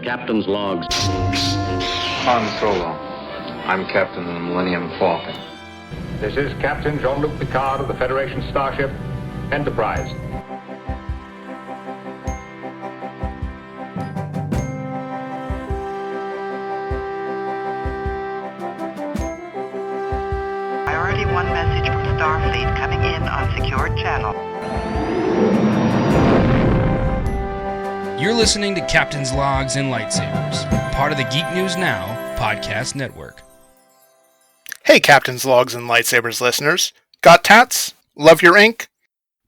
Captain's logs. Han Solo. I'm captain of the Millennium Falcon. This is Captain Jean-Luc Picard of the Federation starship Enterprise. Priority 1 message from Starfleet coming in on secured channel. You're listening to Captain's Logs and Lightsabers, part of the Geek News Now podcast network. Hey Captain's Logs and Lightsabers listeners. Got tats? Love your ink?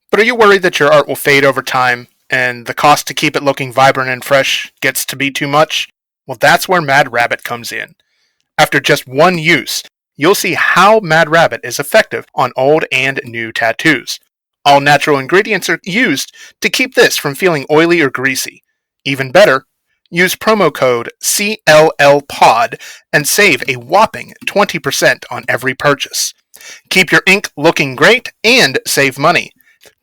But are you worried that your art will fade over time, and the cost to keep it looking vibrant and fresh gets to be too much? Well, that's where Mad Rabbit comes in. After just one use, you'll see how Mad Rabbit is effective on old and new tattoos. All natural ingredients are used to keep this from feeling oily or greasy. Even better, use promo code CLLPOD and save a whopping 20% on every purchase. Keep your ink looking great and save money.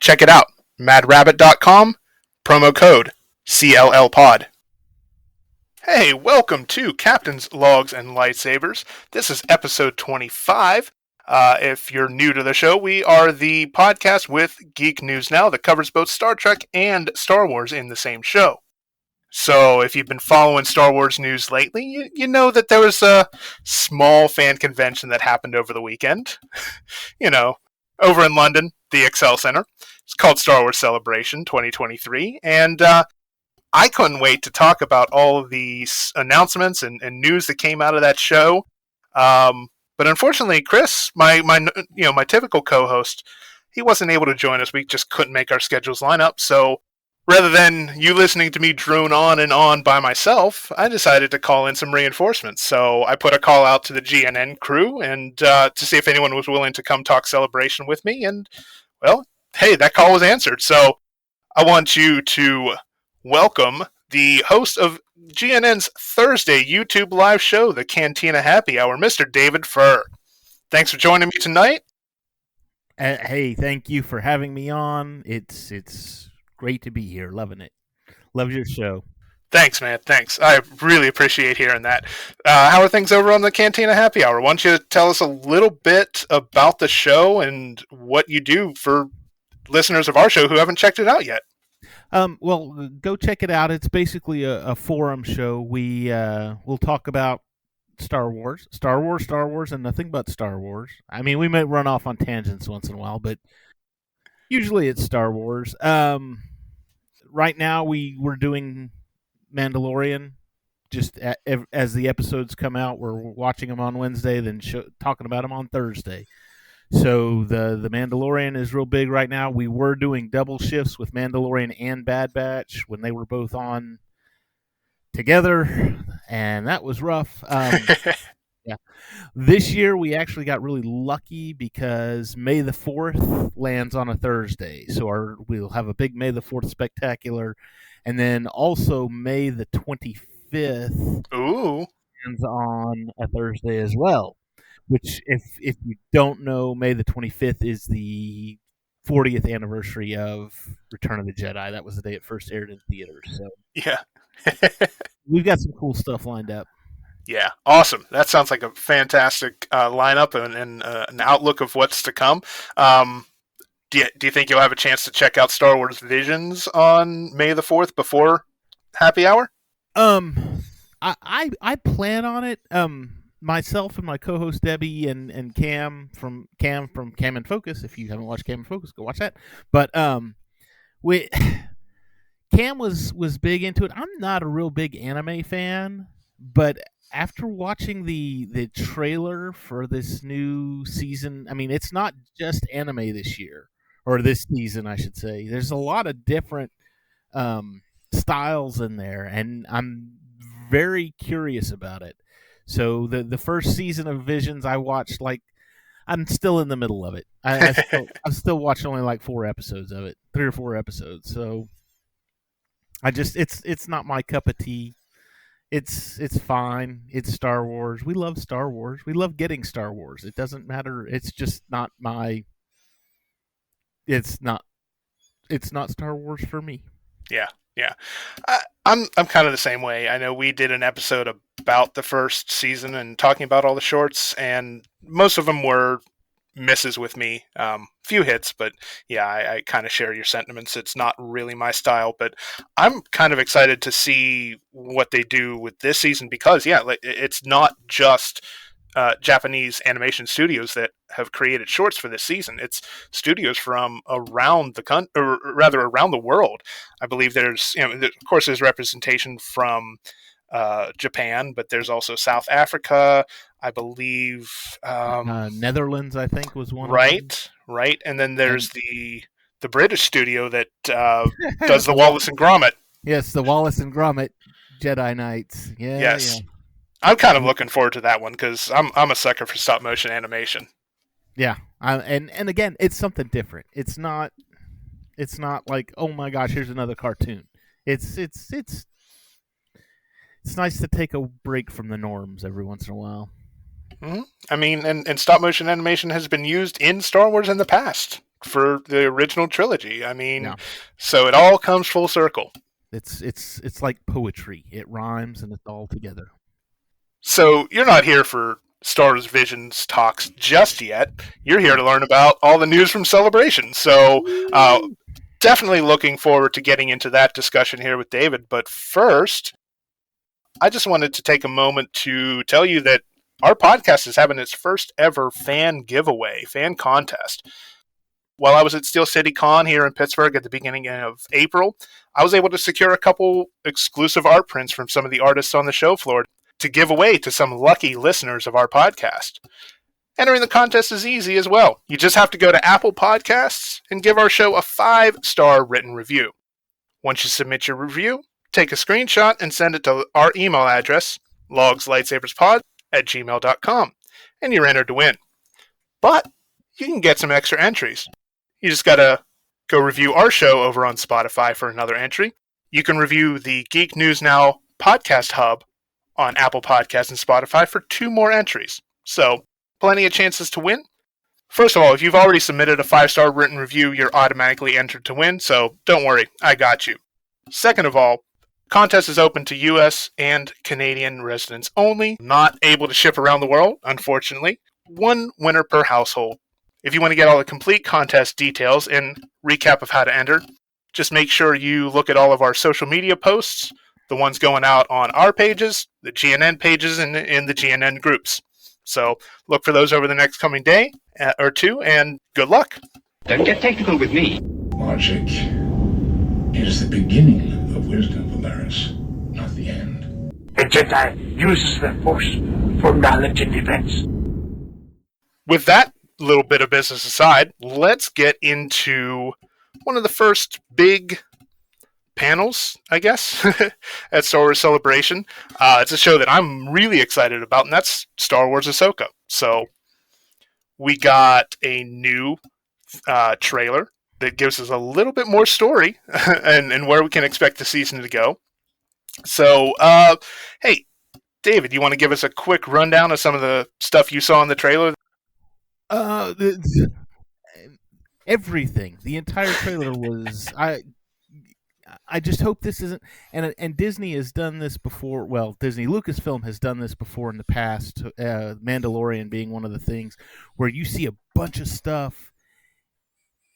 Check it out, madrabbit.com, promo code CLLPOD. Hey, welcome to Captain's Logs and Lightsabers. This is episode 25. If you're new to the show, we are the podcast with Geek News Now that covers both Star Trek and Star Wars in the same show. So if you've been following Star Wars news lately, you know that there was a small fan convention that happened over the weekend. Over in London, the Excel Center. It's called Star Wars Celebration 2023, and I couldn't wait to talk about all of these announcements and news that came out of that show. But unfortunately, Chris, my typical co-host, he wasn't able to join us. We just couldn't make our schedules line up. So rather than you listening to me drone on and on by myself, I decided to call in some reinforcements. So I put a call out to the GNN crew and to see if anyone was willing to come talk Celebration with me. And, well, hey, that call was answered. So I want you to welcome the host of GNN's Thursday YouTube live show, the Cantina Happy Hour, Mr. David Furr. Thanks for joining me tonight. Hey, thank you for having me on. It's great to be here. Loving it. Love your show. Thanks, man. Thanks. I really appreciate hearing that. How are things over on the Cantina Happy Hour? Why don't you tell us a little bit about the show and what you do for listeners of our show who haven't checked it out yet? Well, go check it out. It's basically a forum show. We'll talk about Star Wars, and nothing but Star Wars. I mean, we might run off on tangents once in a while, but usually it's Star Wars. Right now, we're doing Mandalorian. Just as the episodes come out, we're watching them on Wednesday, then talking about them on Thursday. So the Mandalorian is real big right now. We were doing double shifts with Mandalorian and Bad Batch when they were both on together, and that was rough. Yeah. This year we actually got really lucky because May the 4th lands on a Thursday. So we'll have a big May the 4th spectacular, and then also May the 25th lands on a Thursday as well. Which, if you don't know, May the 25th is the 40th anniversary of Return of the Jedi. That was the day it first aired in theaters. So yeah, we've got some cool stuff lined up. Yeah, awesome. That sounds like a fantastic lineup and an outlook of what's to come. Do you think you'll have a chance to check out Star Wars Visions on May the 4th before Happy Hour? I plan on it. Myself and my co-host Debbie and Cam from Cam and Focus. If you haven't watched Cam and Focus, go watch that. But Cam was big into it. I'm not a real big anime fan, but after watching the trailer for this new season, I mean, it's not just anime this year or this season, I should say. There's a lot of different styles in there, and I'm very curious about it. So the first season of Visions I watched, I'm still in the middle of it. I'm still watching only 4 episodes of it, 3 or 4 episodes. So it's not my cup of tea. It's fine. It's Star Wars. We love Star Wars. We love getting Star Wars. It doesn't matter. It's just not my. It's not Star Wars for me. Yeah. I'm kind of the same way. I know we did an episode about the first season and talking about all the shorts, and most of them were misses with me. Few hits, but yeah, I kind of share your sentiments. It's not really my style, but I'm kind of excited to see what they do with this season because, yeah, it's not just Japanese animation studios that have created shorts for this season. It's studios from around the or rather around the world. I believe there's, of course, there's representation from Japan, but there's also South Africa. I believe Netherlands, I think, was one. Right, right, and then there's the British studio that does the Wallace and Gromit. Yes, the Wallace and Gromit Jedi Knights. Yeah, yes. Yeah. I'm kind of looking forward to that one because I'm a sucker for stop motion animation. Yeah, and again, it's something different. It's not like, oh my gosh, here's another cartoon. It's nice to take a break from the norms every once in a while. Mm-hmm. I mean, and stop motion animation has been used in Star Wars in the past for the original trilogy. I mean, So it all comes full circle. It's like poetry. It rhymes and it's all together. So you're not here for Star Wars Visions talks just yet. You're here to learn about all the news from Celebration. So definitely looking forward to getting into that discussion here with David. But first, I just wanted to take a moment to tell you that our podcast is having its first ever fan giveaway, fan contest. While I was at Steel City Con here in Pittsburgh at the beginning of April, I was able to secure a couple exclusive art prints from some of the artists on the show floor to give away to some lucky listeners of our podcast. Entering the contest is easy as well. You just have to go to Apple Podcasts and give our show a 5-star written review. Once you submit your review, take a screenshot and send it to our email address, logslightsaberspod@gmail.com, and you're entered to win. But you can get some extra entries. You just gotta go review our show over on Spotify for another entry. You can review the Geek News Now podcast hub on Apple Podcasts and Spotify for 2 more entries. So, plenty of chances to win. First of all, if you've already submitted a 5-star written review, you're automatically entered to win, so don't worry, I got you. Second of all, contest is open to US and Canadian residents only, not able to ship around the world, unfortunately. 1 winner per household. If you want to get all the complete contest details and recap of how to enter, just make sure you look at all of our social media posts, the ones going out on our pages, the GNN pages, and in the GNN groups. So look for those over the next coming day or 2, and good luck. Don't get technical with me. Logic is the beginning of wisdom, Valeris, not the end. The Jedi uses the Force for knowledge and defense. With that little bit of business aside, let's get into one of the first big panels, I guess, at Star Wars Celebration. It's a show that I'm really excited about, and that's Star Wars Ahsoka. So we got a new trailer that gives us a little bit more story and where we can expect the season to go. So, hey, David, you want to give us a quick rundown of some of the stuff you saw in the trailer? Everything. The entire trailer was... I just hope this isn't, and Disney has done this before. Well, Disney Lucasfilm has done this before in the past. Mandalorian being one of the things where you see a bunch of stuff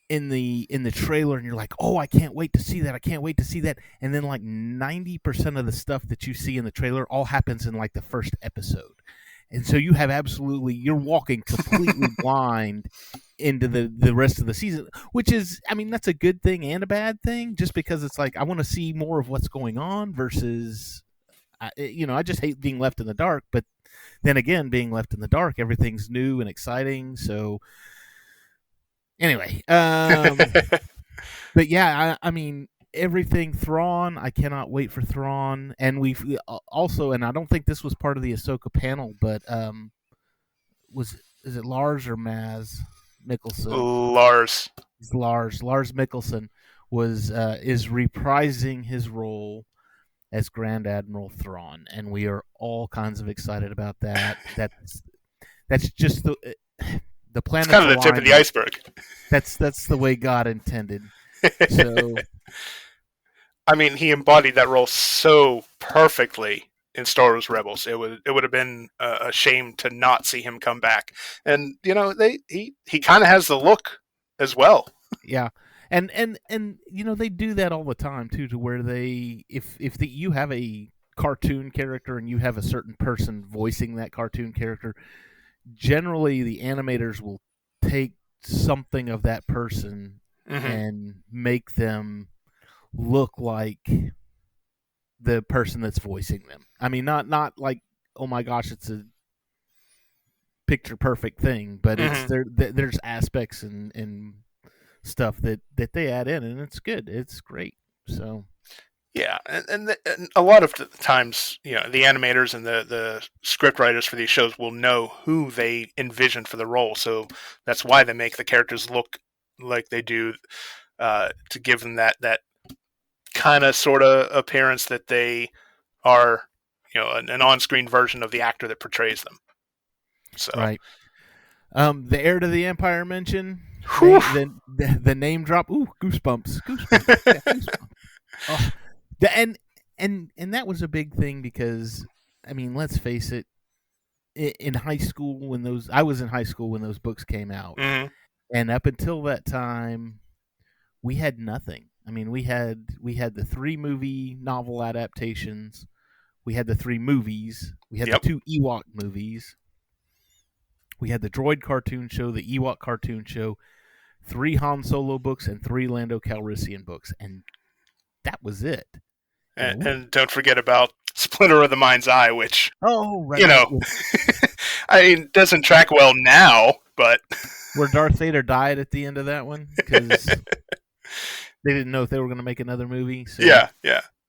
in the trailer, and you're like, "Oh, I can't wait to see that! I can't wait to see that!" And then like 90% of the stuff that you see in the trailer all happens in like the first episode, and so you have you're walking completely blind into the rest of the season, which is, I mean, that's a good thing and a bad thing, just because it's like I want to see more of what's going on versus, I just hate being left in the dark. But then again, being left in the dark, everything's new and exciting. So anyway, but yeah, I mean, everything Thrawn, I cannot wait for Thrawn. And we've also, and I don't think this was part of the Ahsoka panel, but is it Lars or Maz Mikkelsen? Lars Mikkelsen is reprising his role as Grand Admiral Thrawn, and we are all kinds of excited about that. That's just the planet. It's kind of the tip of the iceberg. That's the way God intended. So I mean, he embodied that role so perfectly in Star Wars Rebels. It would have been a shame to not see him come back. And he kind of has the look as well. Yeah. And they do that all the time too, to where you have a cartoon character and you have a certain person voicing that cartoon character, generally the animators will take something of that person and make them look like the person that's voicing them. I mean, not like, oh my gosh, it's a picture perfect thing, but it's there's aspects and stuff that they add in, and it's good. It's great. So yeah, and a lot of times, the animators and the script writers for these shows will know who they envision for the role, so that's why they make the characters look like they do, to give them that kind of sort of appearance that they are, an on-screen version of the actor that portrays them. So right. The heir to the Empire mention, the name drop. Ooh, goosebumps. Yeah, goosebumps. Oh, and that was a big thing because, I mean, let's face it. In high school, I was in high school when those books came out, and up until that time, we had nothing. I mean, we had the 3 movie novel adaptations, we had the 3 movies, we had the 2 Ewok movies. We had the Droid cartoon show, the Ewok cartoon show, 3 Han Solo books, and 3 Lando Calrissian books, and that was it. And don't forget about Splinter of the Mind's Eye, which, right. I mean, doesn't track well now, but where Darth Vader died at the end of that one because they didn't know if they were going to make another movie. So, yeah.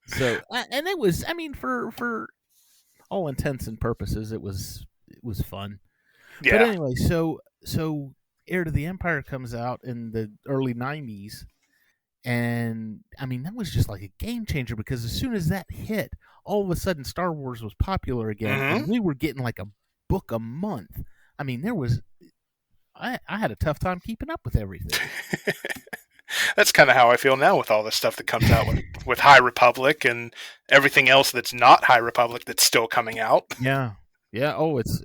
So, and it was, I mean, for all intents and purposes, it was fun. Yeah. But anyway, so Heir to the Empire comes out in the early 90s, and I mean, that was just like a game changer because as soon as that hit, all of a sudden Star Wars was popular again, and we were getting like a book a month. I mean, I had a tough time keeping up with everything. That's kind of how I feel now with all the stuff that comes out with High Republic and everything else that's not High Republic that's still coming out. Yeah. Oh, it's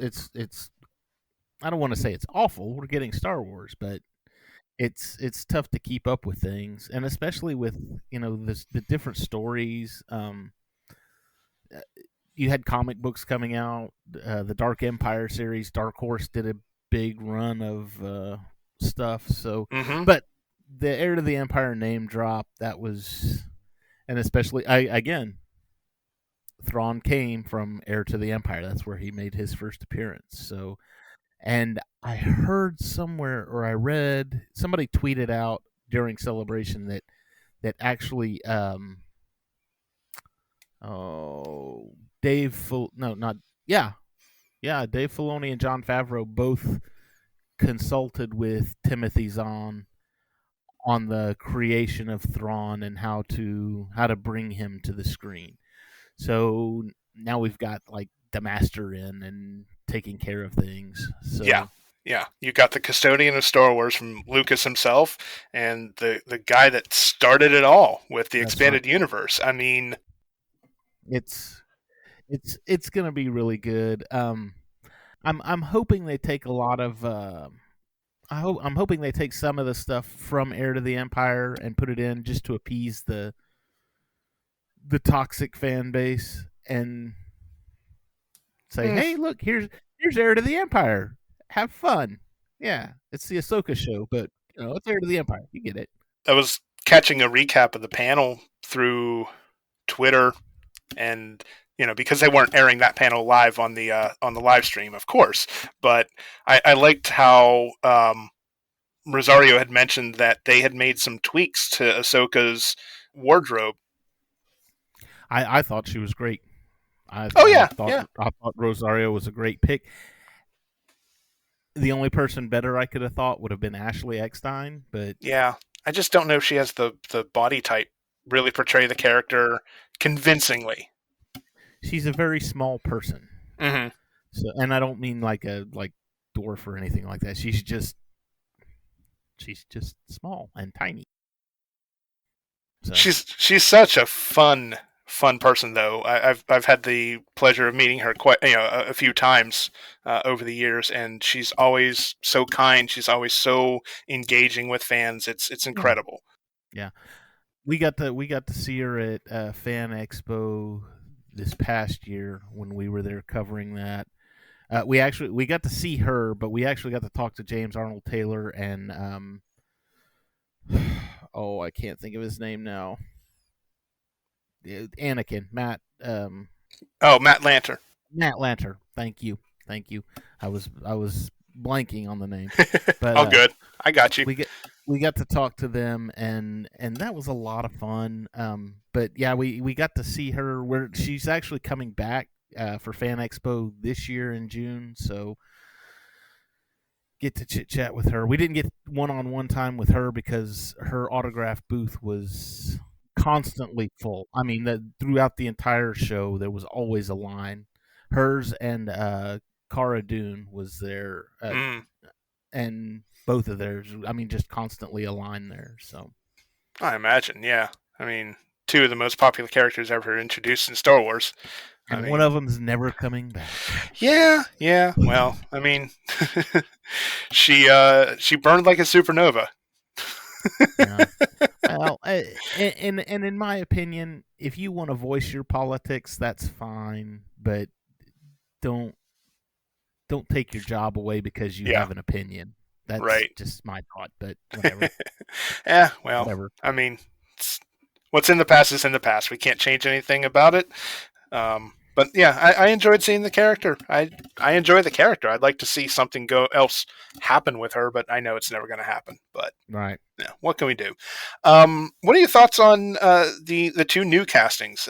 I don't want to say it's awful. We're getting Star Wars, but it's tough to keep up with things, and especially with the different stories. You had comic books coming out. The Dark Empire series, Dark Horse did a big run of stuff. So, but the Heir to the Empire name drop, that was, and especially again, Thrawn came from Heir to the Empire. That's where he made his first appearance. So. And I heard somewhere, or I read, somebody tweeted out during Celebration that actually, Dave Filoni and Jon Favreau both consulted with Timothy Zahn on the creation of Thrawn and how to bring him to the screen. So now we've got like the master in and taking care of things. So yeah, you got the custodian of Star Wars from Lucas himself, and the guy that started it all with the expanded universe. I mean, it's gonna be really good. I'm hoping they take a lot of. I'm hoping they take some of the stuff from Heir to the Empire and put it in just to appease the toxic fan base and say, hey, look, here's Heir to the Empire. Have fun. Yeah, it's the Ahsoka show, but it's Heir to the Empire. You get it. I was catching a recap of the panel through Twitter, and because they weren't airing that panel live on the live stream, of course. But I liked how Rosario had mentioned that they had made some tweaks to Ahsoka's wardrobe. I thought she was great. I thought Rosario was a great pick. The only person better I could have thought would have been Ashley Eckstein, but yeah, I just don't know if she has the body type really portray the character convincingly. She's a very small person, so, and I don't mean like dwarf or anything like that. She's just small and tiny. So. She's such a fun person, though. I've had the pleasure of meeting her quite a few times over the years, and she's always so kind. She's always so engaging with fans. It's incredible. Yeah. We got to see her at Fan Expo this past year when we were there covering that. We got to see her, but we actually got to talk to James Arnold Taylor and I can't think of his name now. Anakin, Matt. Matt Lanter. Matt Lanter. Thank you. I was blanking on the name. But all good. I got you. We got to talk to them, and that was a lot of fun. But yeah, we got to see her. She's actually coming back for Fan Expo this year in June, so get to chit chat with her. We didn't get one-on-one time with her because her autograph booth was constantly full. I mean, throughout the entire show, there was always a line. Hers and Cara Dune was there, and both of theirs. I mean, just constantly a line there. So, I imagine, yeah. I mean, two of the most popular characters ever introduced in Star Wars. And one of them's never coming back. Yeah. Well, I mean, she burned like a supernova. Yeah. Well, and in my opinion, if you want to voice your politics, that's fine, but don't take your job away because you have an opinion. That's just my thought, but whatever. Yeah, well, whatever. I mean, what's in the past is in the past. We can't change anything about it. But yeah, I enjoyed seeing the character. I enjoy the character. I'd like to see something else happen with her, but I know it's never going to happen. But right, yeah, what can we do? What are your thoughts on the two new castings?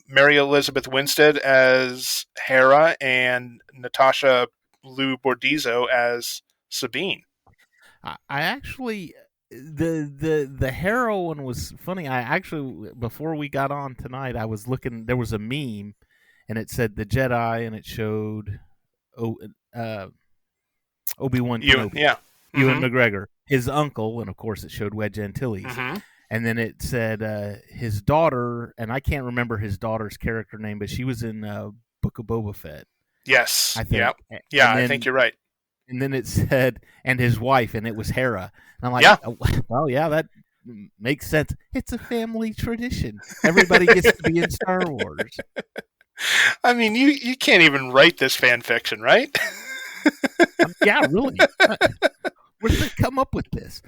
Mary Elizabeth Winstead as Hera and Natasha Lou Bordizzo as Sabine. I actually the Hera one was funny. I actually, before we got on tonight, I was looking. There was a meme. And it said the Jedi, and it showed Obi-Wan Kenobi. Yeah. Ewan McGregor, his uncle, and of course it showed Wedge Antilles. Mm-hmm. And then it said his daughter, and I can't remember his daughter's character name, but she was in Book of Boba Fett. Yes. I think. Yep. Yeah, I think you're right. And then it said, and his wife, and it was Hera. And I'm like, well, yeah, that makes sense. It's a family tradition. Everybody gets to be in Star Wars. I mean, you can't even write this fan fiction, right? Yeah, really. Where did they come up with this?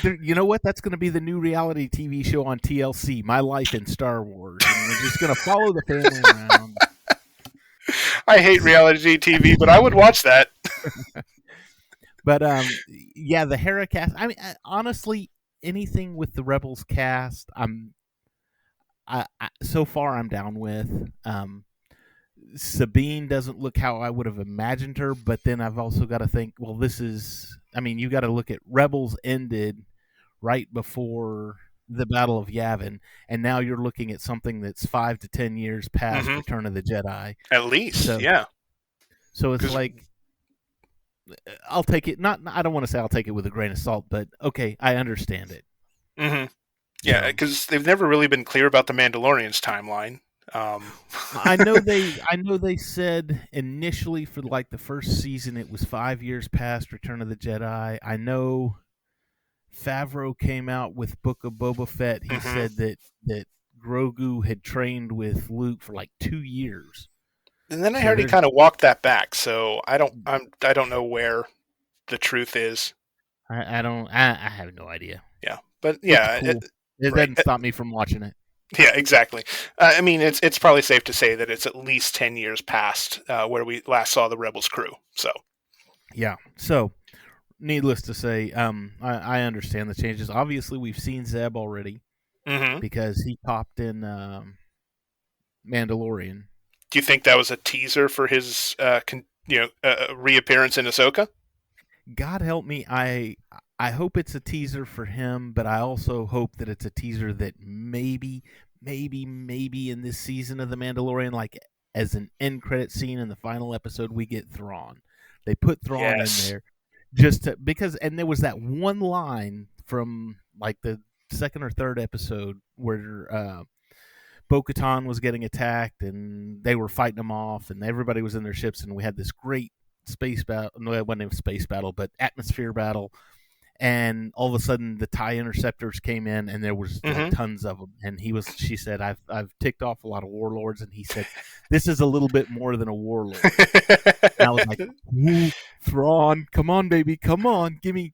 You know what? That's going to be the new reality TV show on TLC, My Life in Star Wars. And we're just going to follow the family around. I hate reality TV, but I would watch that. But, yeah, the Hera cast. I mean, honestly, anything with the Rebels cast, so far I'm down with. Sabine doesn't look how I would have imagined her, but then I've also got to think, well, you got to look at Rebels ended right before the Battle of Yavin, and now you're looking at something that's 5 to 10 years past Return of the Jedi. At least, so, yeah. So it's like, I'll take it. I don't want to say I'll take it with a grain of salt, but okay, I understand it. Mm-hmm. Yeah, because they've never really been clear about the Mandalorian's timeline. I know they said initially for like the first season it was 5 years past Return of the Jedi. I know Favreau came out with Book of Boba Fett. He said that Grogu had trained with Luke for like 2 years. And then I heard he kind of walked that back. So I don't know where the truth is. I have no idea. Yeah, but yeah, cool. It doesn't stop me from watching it. Yeah, exactly. I mean, it's probably safe to say that it's at least 10 years past where we last saw the Rebels crew. So, yeah. So, needless to say, I understand the changes. Obviously, we've seen Zeb already because he popped in Mandalorian. Do you think that was a teaser for his reappearance in Ahsoka? God help me, I hope it's a teaser for him, but I also hope that it's a teaser that maybe in this season of The Mandalorian, like as an end credit scene in the final episode, we get Thrawn. They put Thrawn in there just because, and there was that one line from like the second or third episode where Bo-Katan was getting attacked and they were fighting them off, and everybody was in their ships, and we had this great space battle. No, it wasn't a space battle, but atmosphere battle. And all of a sudden, the TIE interceptors came in, and there was like, tons of them. And she said, "I've ticked off a lot of warlords." And he said, "This is a little bit more than a warlord." And I was like, "Ooh, Thrawn, come on, baby, come on, give me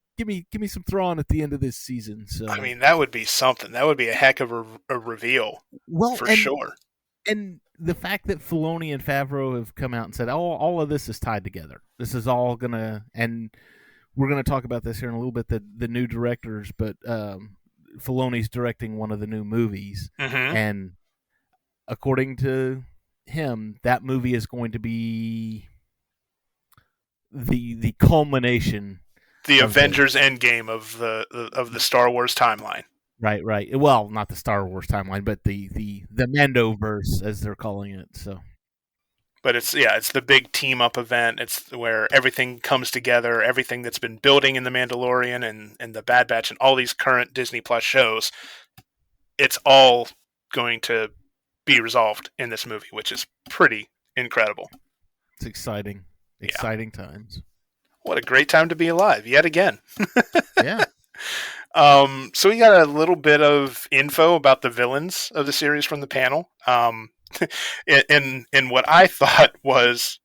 some Thrawn at the end of this season." So I mean, that would be something. That would be a heck of a reveal, for sure. And the fact that Filoni and Favreau have come out and said, "Oh, all of this is tied together. This is all gonna," and we're going to talk about this here in a little bit, the new directors, but Filoni's directing one of the new movies. And according to him, that movie is going to be the culmination. The Avengers Endgame of the Star Wars timeline. Right. Well, not the Star Wars timeline, but the Mandoverse, as they're calling it. So. But it's the big team-up event. It's where everything comes together, everything that's been building in The Mandalorian and The Bad Batch and all these current Disney Plus shows, it's all going to be resolved in this movie, which is pretty incredible. It's exciting. Exciting times. What a great time to be alive, yet again. Yeah. So we got a little bit of info about the villains of the series from the panel. In what I thought was,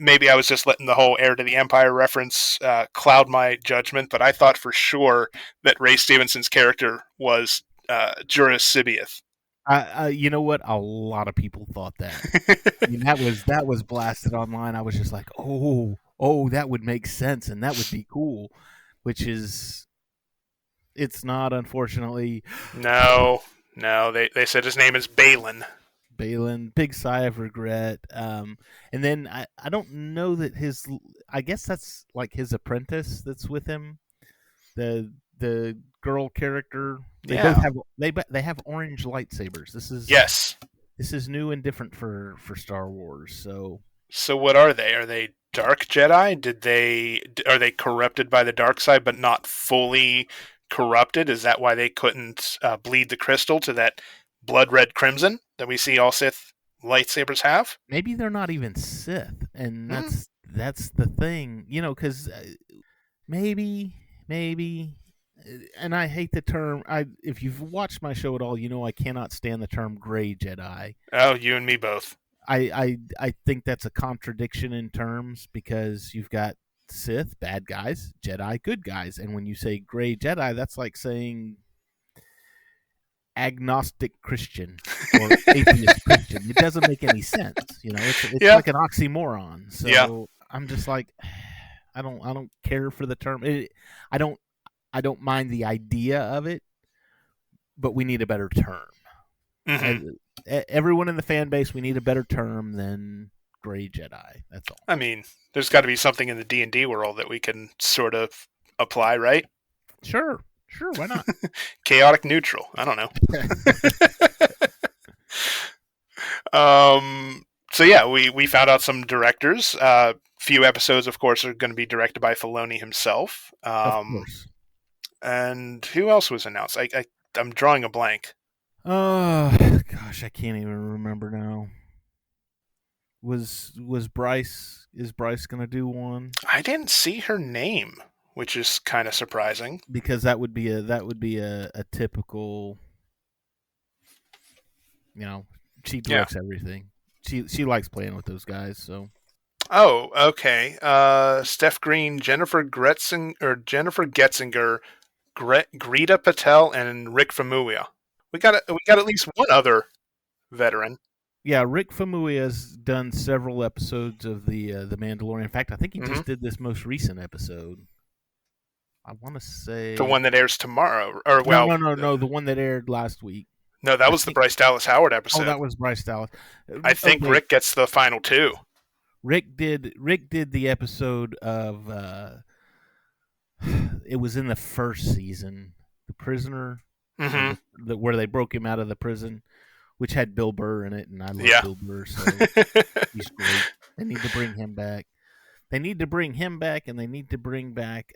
maybe I was just letting the whole Heir to the Empire reference cloud my judgment, but I thought for sure that Ray Stevenson's character was Jurus Sibieth. You know what? A lot of people thought that. I mean, that was blasted online. I was just like, oh, that would make sense, and that would be cool. Which is, it's not, unfortunately. No. They said his name is Balin. Big sigh of regret. And then I don't know that I guess that's like his apprentice that's with him, the girl character. They both have they have orange lightsabers. This is new and different for Star Wars. So what are they? Are they dark Jedi? Are they corrupted by the dark side but not fully corrupted? Is that why they couldn't bleed the crystal to that blood red crimson that we see all Sith lightsabers have? Maybe they're not even Sith, and that's the thing, because maybe, and I hate the term. If you've watched my show at all, I cannot stand the term gray Jedi. Oh, you and me both. I think that's a contradiction in terms, because you've got Sith, bad guys, Jedi, good guys, and when you say gray Jedi, that's like saying agnostic Christian or atheist Christian. It doesn't make any sense. It's like an oxymoron. So I'm just like, I don't care for the term. I don't mind the idea of it, but we need a better term. Everyone in the fan base, we need a better term than gray Jedi. That's all. I mean, there's got to be something in the D&D world that we can sort of apply, right? Sure, why not? Chaotic neutral. I don't know. So yeah, we found out some directors. Few episodes, of course, are going to be directed by Filoni himself. Of course. And who else was announced? I'm drawing a blank. Gosh, I can't even remember now. Is Bryce going to do one? I didn't see her name, which is kind of surprising, because that would be a typical, she directs everything. She likes playing with those guys, so. Oh, okay. Steph Green, Jennifer Getzinger, Greta Patel, and Rick Famuyiwa. We got at least one other veteran. Yeah, Rick Famuyiwa's done several episodes of the Mandalorian. In fact, I think he just did this most recent episode. I want to say the one that airs tomorrow, or no, the one that aired last week. No, that was the Bryce Dallas Howard episode. Oh, that was Bryce Dallas. I think Rick gets the final two. Rick did the episode of it was in the first season, The Prisoner, where they broke him out of the prison, which had Bill Burr in it, and I love Bill Burr, so he's great. They need to bring him back. And they need to bring back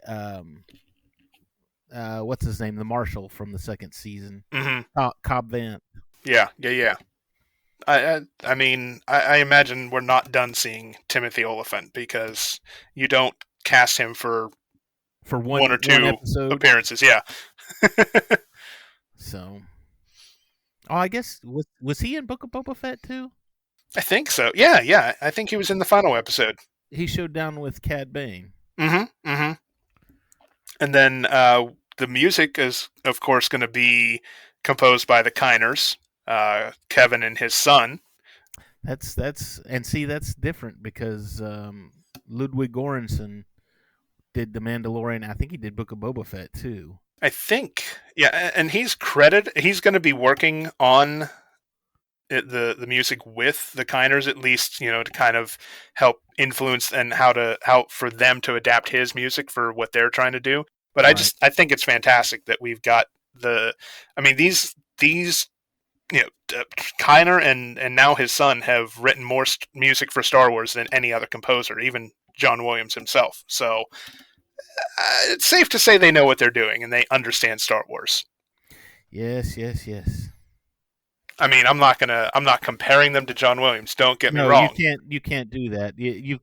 what's his name? The Marshal from the second season. Mm-hmm. Cobb Vanth. Yeah. I mean, I imagine we're not done seeing Timothy Oliphant because you don't cast him for one or two episode. appearances. Yeah. So, I guess was he in Book of Boba Fett too? I think so. Yeah. I think he was in the final episode. He showed down with Cad Bane. Mm-hmm. And then the music is, of course, going to be composed by the Kiners, Kevin and his son. That's different because Ludwig Göransson did The Mandalorian. I think he did Book of Boba Fett too. I think, yeah, and he's credited. He's going to be working on the music with the Kiners, at least, to kind of help influence and how for them to adapt his music for what they're trying to do. But right. I think it's fantastic that we've got these Kiner and now his son have written more music for Star Wars than any other composer, even John Williams himself. So it's safe to say they know what they're doing and they understand Star Wars. Yes. I mean, I'm not comparing them to John Williams. Don't get me wrong. You can't do that. You've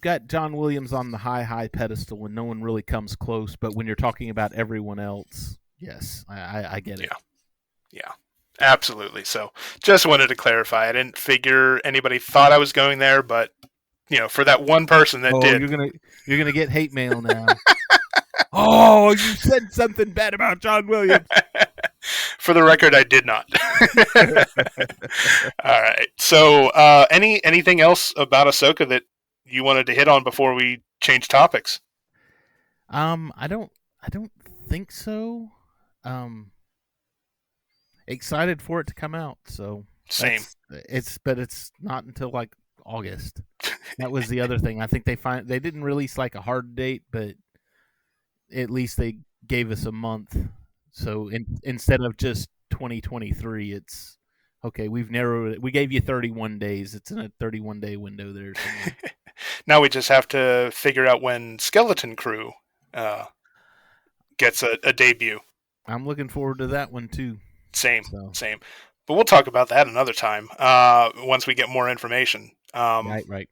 got John Williams on the high pedestal when no one really comes close. But when you're talking about everyone else, yes, I get it. Yeah, absolutely. So just wanted to clarify. I didn't figure anybody thought I was going there, but for that one person that did, you're gonna get hate mail now. Oh, you said something bad about John Williams. For the record, I did not. All right. So, anything else about Ahsoka that you wanted to hit on before we change topics? I don't think so. Excited for it to come out. So same. But it's not until like August. That was the other thing. I think they didn't release like a hard date, but at least they gave us a month. So instead of just 2023, it's okay. We've narrowed it. We gave you 31 days. It's in a 31-day window there. Now we just have to figure out when Skeleton Crew gets a debut. I'm looking forward to that one too. Same. But we'll talk about that another time once we get more information. Right.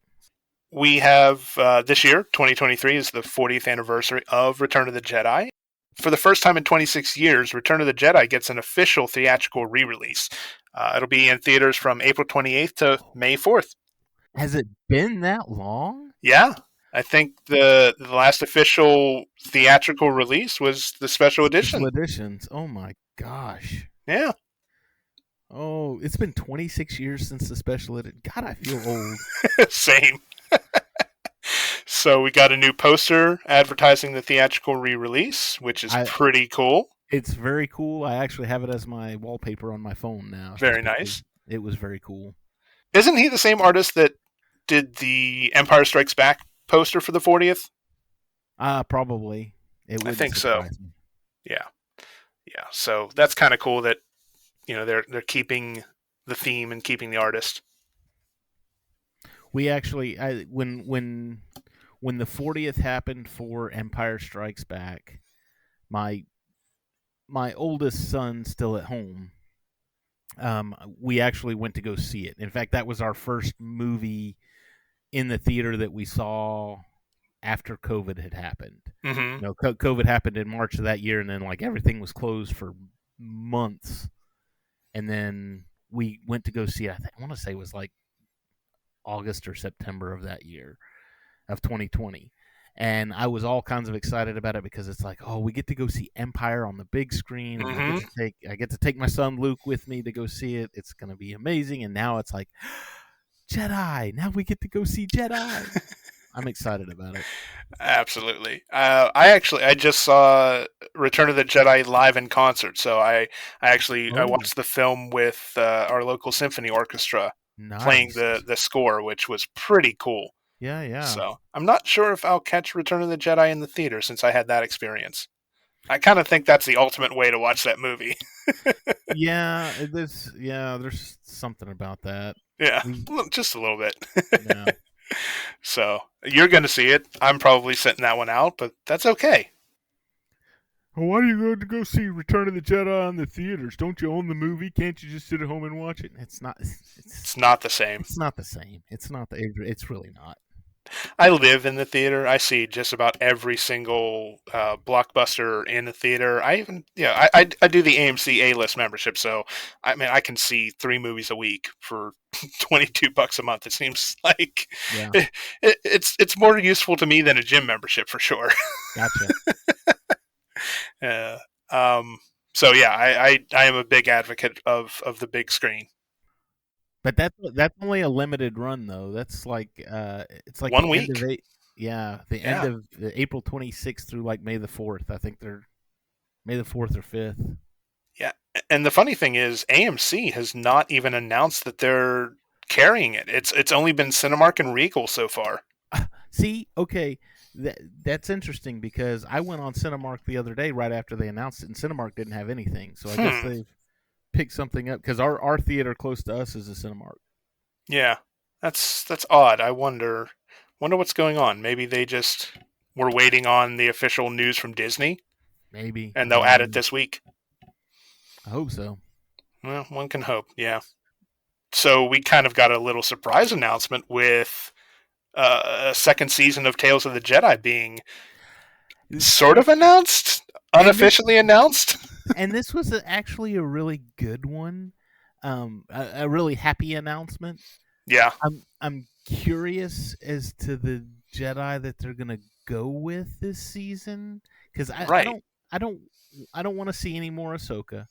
We have this year, 2023, is the 40th anniversary of Return of the Jedi. For the first time in 26 years, Return of the Jedi gets an official theatrical re-release. It'll be in theaters from April 28th to May 4th. Has it been that long? Yeah. I think the last official theatrical release was the special edition. Special editions. Oh, my gosh. Yeah. Oh, it's been 26 years since the special edition. God, I feel old. Same. So we got a new poster advertising the theatrical re-release, which is pretty cool. It's very cool. I actually have it as my wallpaper on my phone now. Very nice. It was very cool. Isn't he the same artist that did the Empire Strikes Back poster for the 40th? Probably. I think so. Yeah. So that's kind of cool that they're keeping the theme and keeping the artist. We actually, when the 40th happened for Empire Strikes Back, my oldest son still at home, we actually went to go see it. In fact, that was our first movie in the theater that we saw after COVID had happened. Mm-hmm. COVID happened in March of that year, and then like everything was closed for months. And then we went to go see it. I want to say it was like August or September of that year, of 2020. And I was all kinds of excited about it because it's like, we get to go see Empire on the big screen. And I get to take my son Luke with me to go see it. It's going to be amazing. And now it's like, Jedi. Now we get to go see Jedi. I'm excited about it. Absolutely. I just saw Return of the Jedi live in concert. So I watched the film with our local symphony orchestra playing the score, which was pretty cool. Yeah. So I'm not sure if I'll catch Return of the Jedi in the theater since I had that experience. I kind of think that's the ultimate way to watch that movie. There's something about that. Yeah, just a little bit. Yeah. So you're going to see it. I'm probably sitting that one out, but that's okay. Why do you go to go see Return of the Jedi in the theaters? Don't you own the movie? Can't you just sit at home and watch it? It's not. It's not the same. It's not the same. It's not. It's really not. I live in the theater. I see just about every single blockbuster in the theater. I even, I do the AMC A-list membership, so I mean I can see 3 movies a week for $22 a month. It seems like it's more useful to me than a gym membership for sure. Gotcha. So yeah, I am a big advocate of the big screen. But that's only a limited run though. That's like it's like 1 week. The end of April 26th through like May the 4th. I think they're May the 4th or 5th. Yeah, and the funny thing is, AMC has not even announced that they're carrying it. It's only been Cinemark and Regal so far. See, okay, that's interesting because I went on Cinemark the other day right after they announced it, and Cinemark didn't have anything. So I guess they've picked something up because our theater close to us is a Cinemark. Yeah, that's odd. I wonder what's going on. Maybe they just were waiting on the official news from Disney. Maybe, and they'll add it this week. I hope so. Well, one can hope. Yeah. So we kind of got a little surprise announcement with a second season of Tales of the Jedi being sort of announced, unofficially announced. And this was actually a really good one, a really happy announcement. Yeah, I'm curious as to the Jedi that they're gonna go with this season because I don't want to see any more Ahsoka.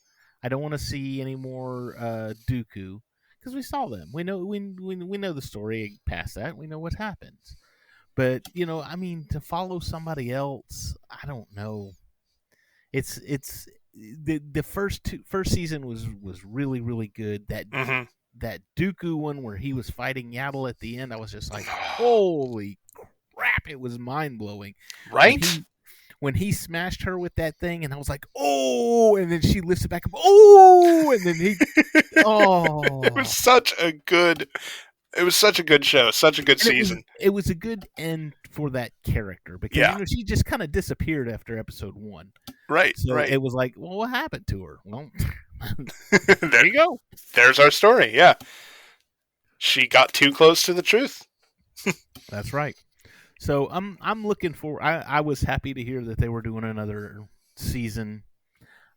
I don't want to see any more Dooku because we saw them. We know we know the story past that. We know what happens. But I mean, to follow somebody else, I don't know. It's the first season was really really good. That Dooku one where he was fighting Yaddle at the end, I was just like, holy crap! It was mind blowing, right? When he smashed her with that thing, and I was like, oh, and then she lifts it back up, oh, and then he, oh. It was such a good show, such a good season. It was a good end for that character because she just kind of disappeared after episode 1. Right, so right. It was like, well, what happened to her? Well, there you go. There's our story. Yeah, she got too close to the truth. That's right. So I'm looking for. I was happy to hear that they were doing another season.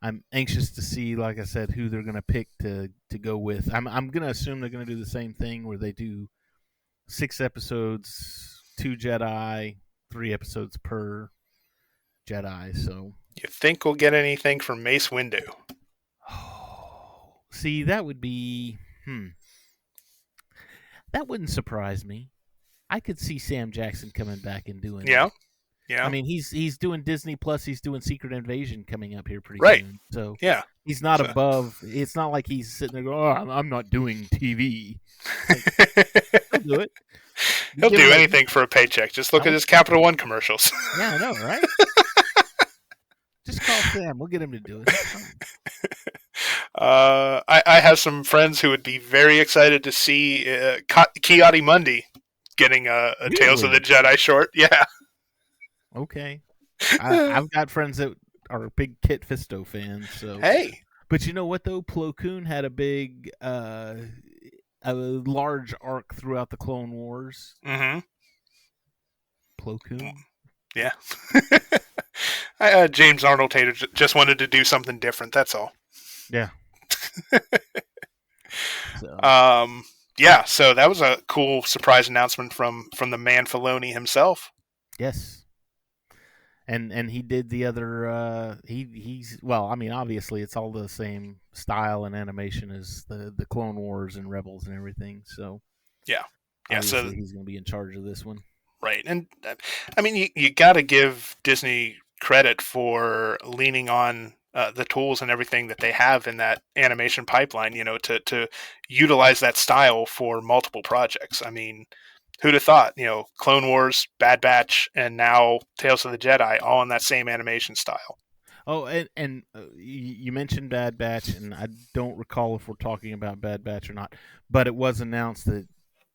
I'm anxious to see, like I said, who they're going to pick to go with. I'm going to assume they're going to do the same thing where they do 6 episodes, 2 Jedi, 3 episodes per Jedi. So you think we'll get anything from Mace Windu? Oh, see, that would be that wouldn't surprise me. I could see Sam Jackson coming back and doing Yeah. I mean, he's doing Disney Plus. He's doing Secret Invasion coming up here pretty soon. So he's not above. It's not like he's sitting there going, "Oh, I'm not doing TV." He'll do it. He'll do anything for a paycheck. Just look at his Capital One commercials. Yeah, I know, right? Just call Sam. We'll get him to do it. I have some friends who would be very excited to see Ki-Adi-Mundi getting a really? Tales of the Jedi short. Yeah. Okay. I've got friends that are big Kit Fisto fans. So hey. But you know what though? Plo Koon had a big, a large arc throughout the Clone Wars. Mm-hmm. Plo Koon. Yeah. James Arnold Taylor just wanted to do something different. That's all. Yeah. Yeah, so that was a cool surprise announcement from the man Filoni himself. Yes. And he did the other he's well, I mean obviously it's all the same style and animation as the Clone Wars and Rebels and everything. So yeah, so he's going to be in charge of this one. Right. And I mean you got to give Disney credit for leaning on the tools and everything that they have in that animation pipeline, to utilize that style for multiple projects. I mean, who'd have thought, Clone Wars, Bad Batch, and now Tales of the Jedi, all in that same animation style. Oh, and you mentioned Bad Batch, and I don't recall if we're talking about Bad Batch or not, but it was announced that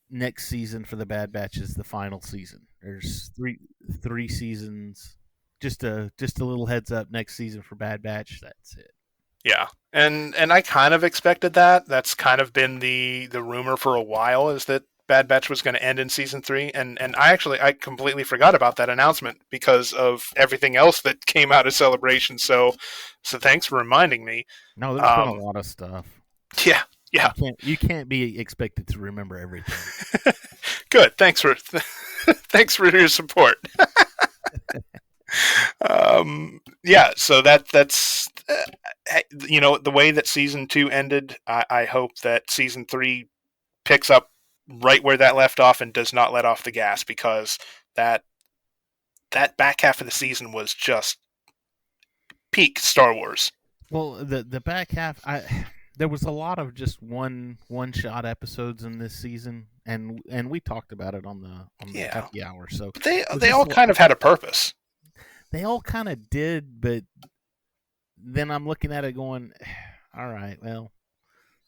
next season for the Bad Batch is the final season. There's three seasons just a little heads up next season for Bad Batch. That's it. Yeah, and I kind of expected that. That's kind of been the rumor for a while, is that Bad Batch was going to end in season 3, and I completely forgot about that announcement because of everything else that came out of Celebration. So thanks for reminding me. No, there's been a lot of stuff. Yeah. You can't be expected to remember everything. Good. Thanks for your support. Yeah. So that's the way that season 2 ended. I hope that season 3 picks up right where that left off and does not let off the gas, because that back half of the season was just peak Star Wars. Well, the back half, there was a lot of just one shot episodes in this season, and we talked about it on the Happy Hour. So they all kind of had a purpose. They all kind of did, but then I'm looking at it going, all right, well,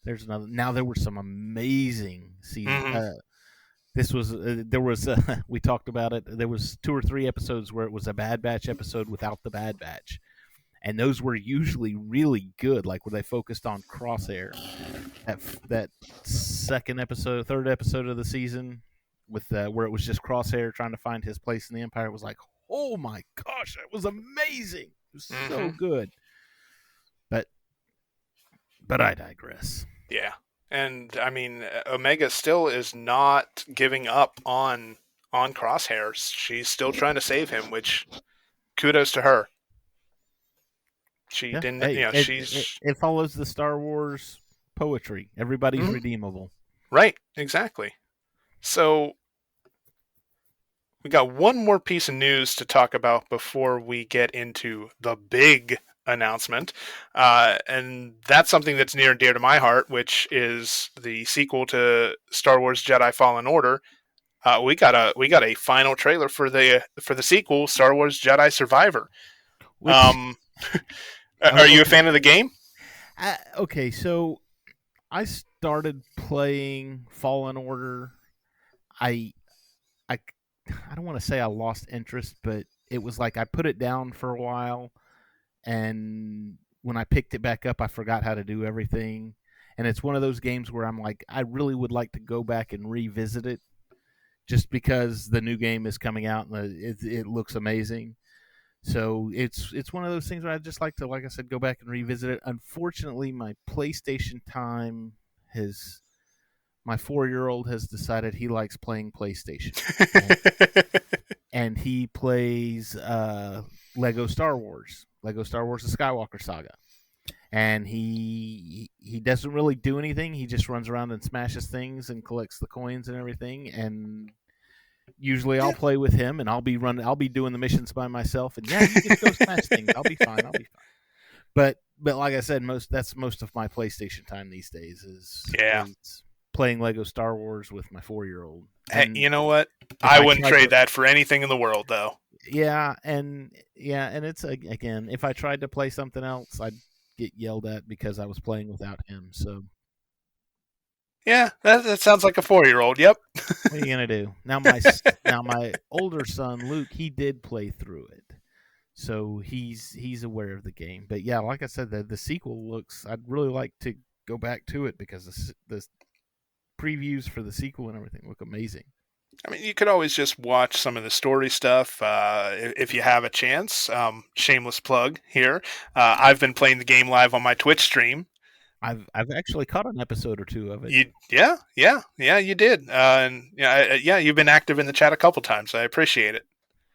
there's another. Now there were some amazing seasons. We talked about it. There was 2 or 3 episodes where it was a Bad Batch episode without the Bad Batch. And those were usually really good, like where they focused on Crosshair. That third episode of the season, with where it was just Crosshair trying to find his place in the Empire, was like, oh my gosh, that was amazing. It was so good. But I digress. Yeah, and I mean, Omega still is not giving up on Crosshair. She's still trying to save him, which kudos to her. She didn't. It follows the Star Wars poetry. Everybody's redeemable. Right. Exactly. So we got one more piece of news to talk about before we get into the big announcement, and that's something that's near and dear to my heart, which is the sequel to Star Wars Jedi Fallen Order. We got a final trailer for the sequel, Star Wars Jedi Survivor. Are you a fan of the game? Okay, so I started playing Fallen Order. I don't want to say I lost interest, but it was like I put it down for a while, and when I picked it back up, I forgot how to do everything. And it's one of those games where I'm like, I really would like to go back and revisit it, just because the new game is coming out and it looks amazing. So it's one of those things where I'd just like to, like I said, go back and revisit it. Unfortunately, my PlayStation time my 4-year-old has decided he likes playing PlayStation. And he plays Lego Star Wars, The Skywalker Saga. And he doesn't really do anything. He just runs around and smashes things and collects the coins and everything. And usually I'll play with him, and I'll be doing the missions by myself, and you just go smash things. I'll be fine. But like I said, that's most of my PlayStation time these days is playing Lego Star Wars with my 4-year-old. Hey, you know what? I wouldn't trade that for anything in the world, though. Yeah, and it's again, if I tried to play something else, I'd get yelled at because I was playing without him. So. Yeah, that sounds like a 4-year-old. Yep. What are you gonna do? Now my older son Luke, he did play through it, so he's aware of the game. But yeah, like I said, the sequel looks. I'd really like to go back to it because the previews for the sequel and everything look amazing. I mean, you could always just watch some of the story stuff if you have a chance. Shameless plug here. I've been playing the game live on my Twitch stream. I've actually caught an episode or 2 of it. Yeah, you did. And you've been active in the chat a couple times. I appreciate it.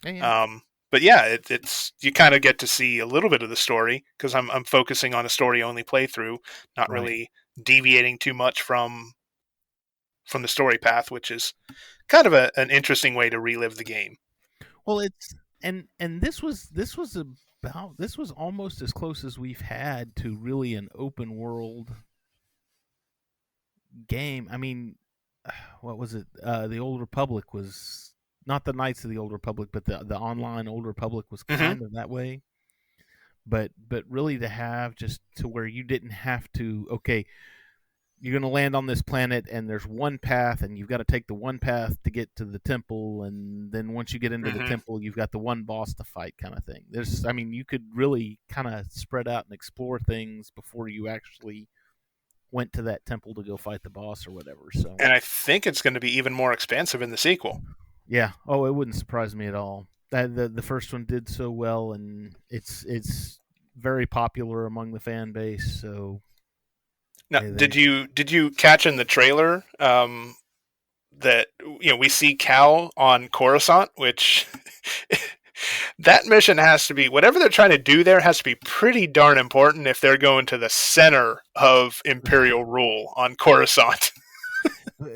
Yeah. But yeah, it's you kind of get to see a little bit of the story because I'm focusing on a story only playthrough, not really deviating too much from the story path, which is kind of an interesting way to relive the game. Well, it's and this was almost as close as we've had to really an open world game. I mean, what was it? The Old Republic was not the Knights of the Old Republic, but the online Old Republic was kind of that way. But really to have just to where you didn't have to, okay, you're going to land on this planet, and there's one path, and you've got to take the one path to get to the temple, and then once you get into the temple, you've got the one boss to fight, kind of thing. You could really kind of spread out and explore things before you actually went to that temple to go fight the boss or whatever. So, and I think it's going to be even more expansive in the sequel. Yeah. Oh, it wouldn't surprise me at all. The first one did so well, and it's very popular among the fan base. So. Now, did you catch in the trailer that we see Cal on Coruscant, which that mission has to be, whatever they're trying to do there has to be pretty darn important if they're going to the center of Imperial rule on Coruscant.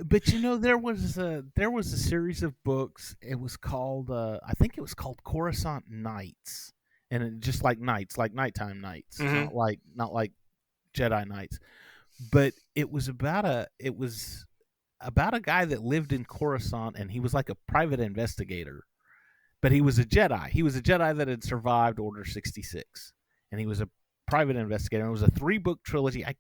But there was a series of books. It was called I think it was called Coruscant Nights, and it, just like nights, like nighttime nights, not like Jedi Nights. But it was about a guy that lived in Coruscant, and he was like a private investigator. But he was a Jedi. He was a Jedi that had survived Order 66, and he was a private investigator. It was a 3-book trilogy. I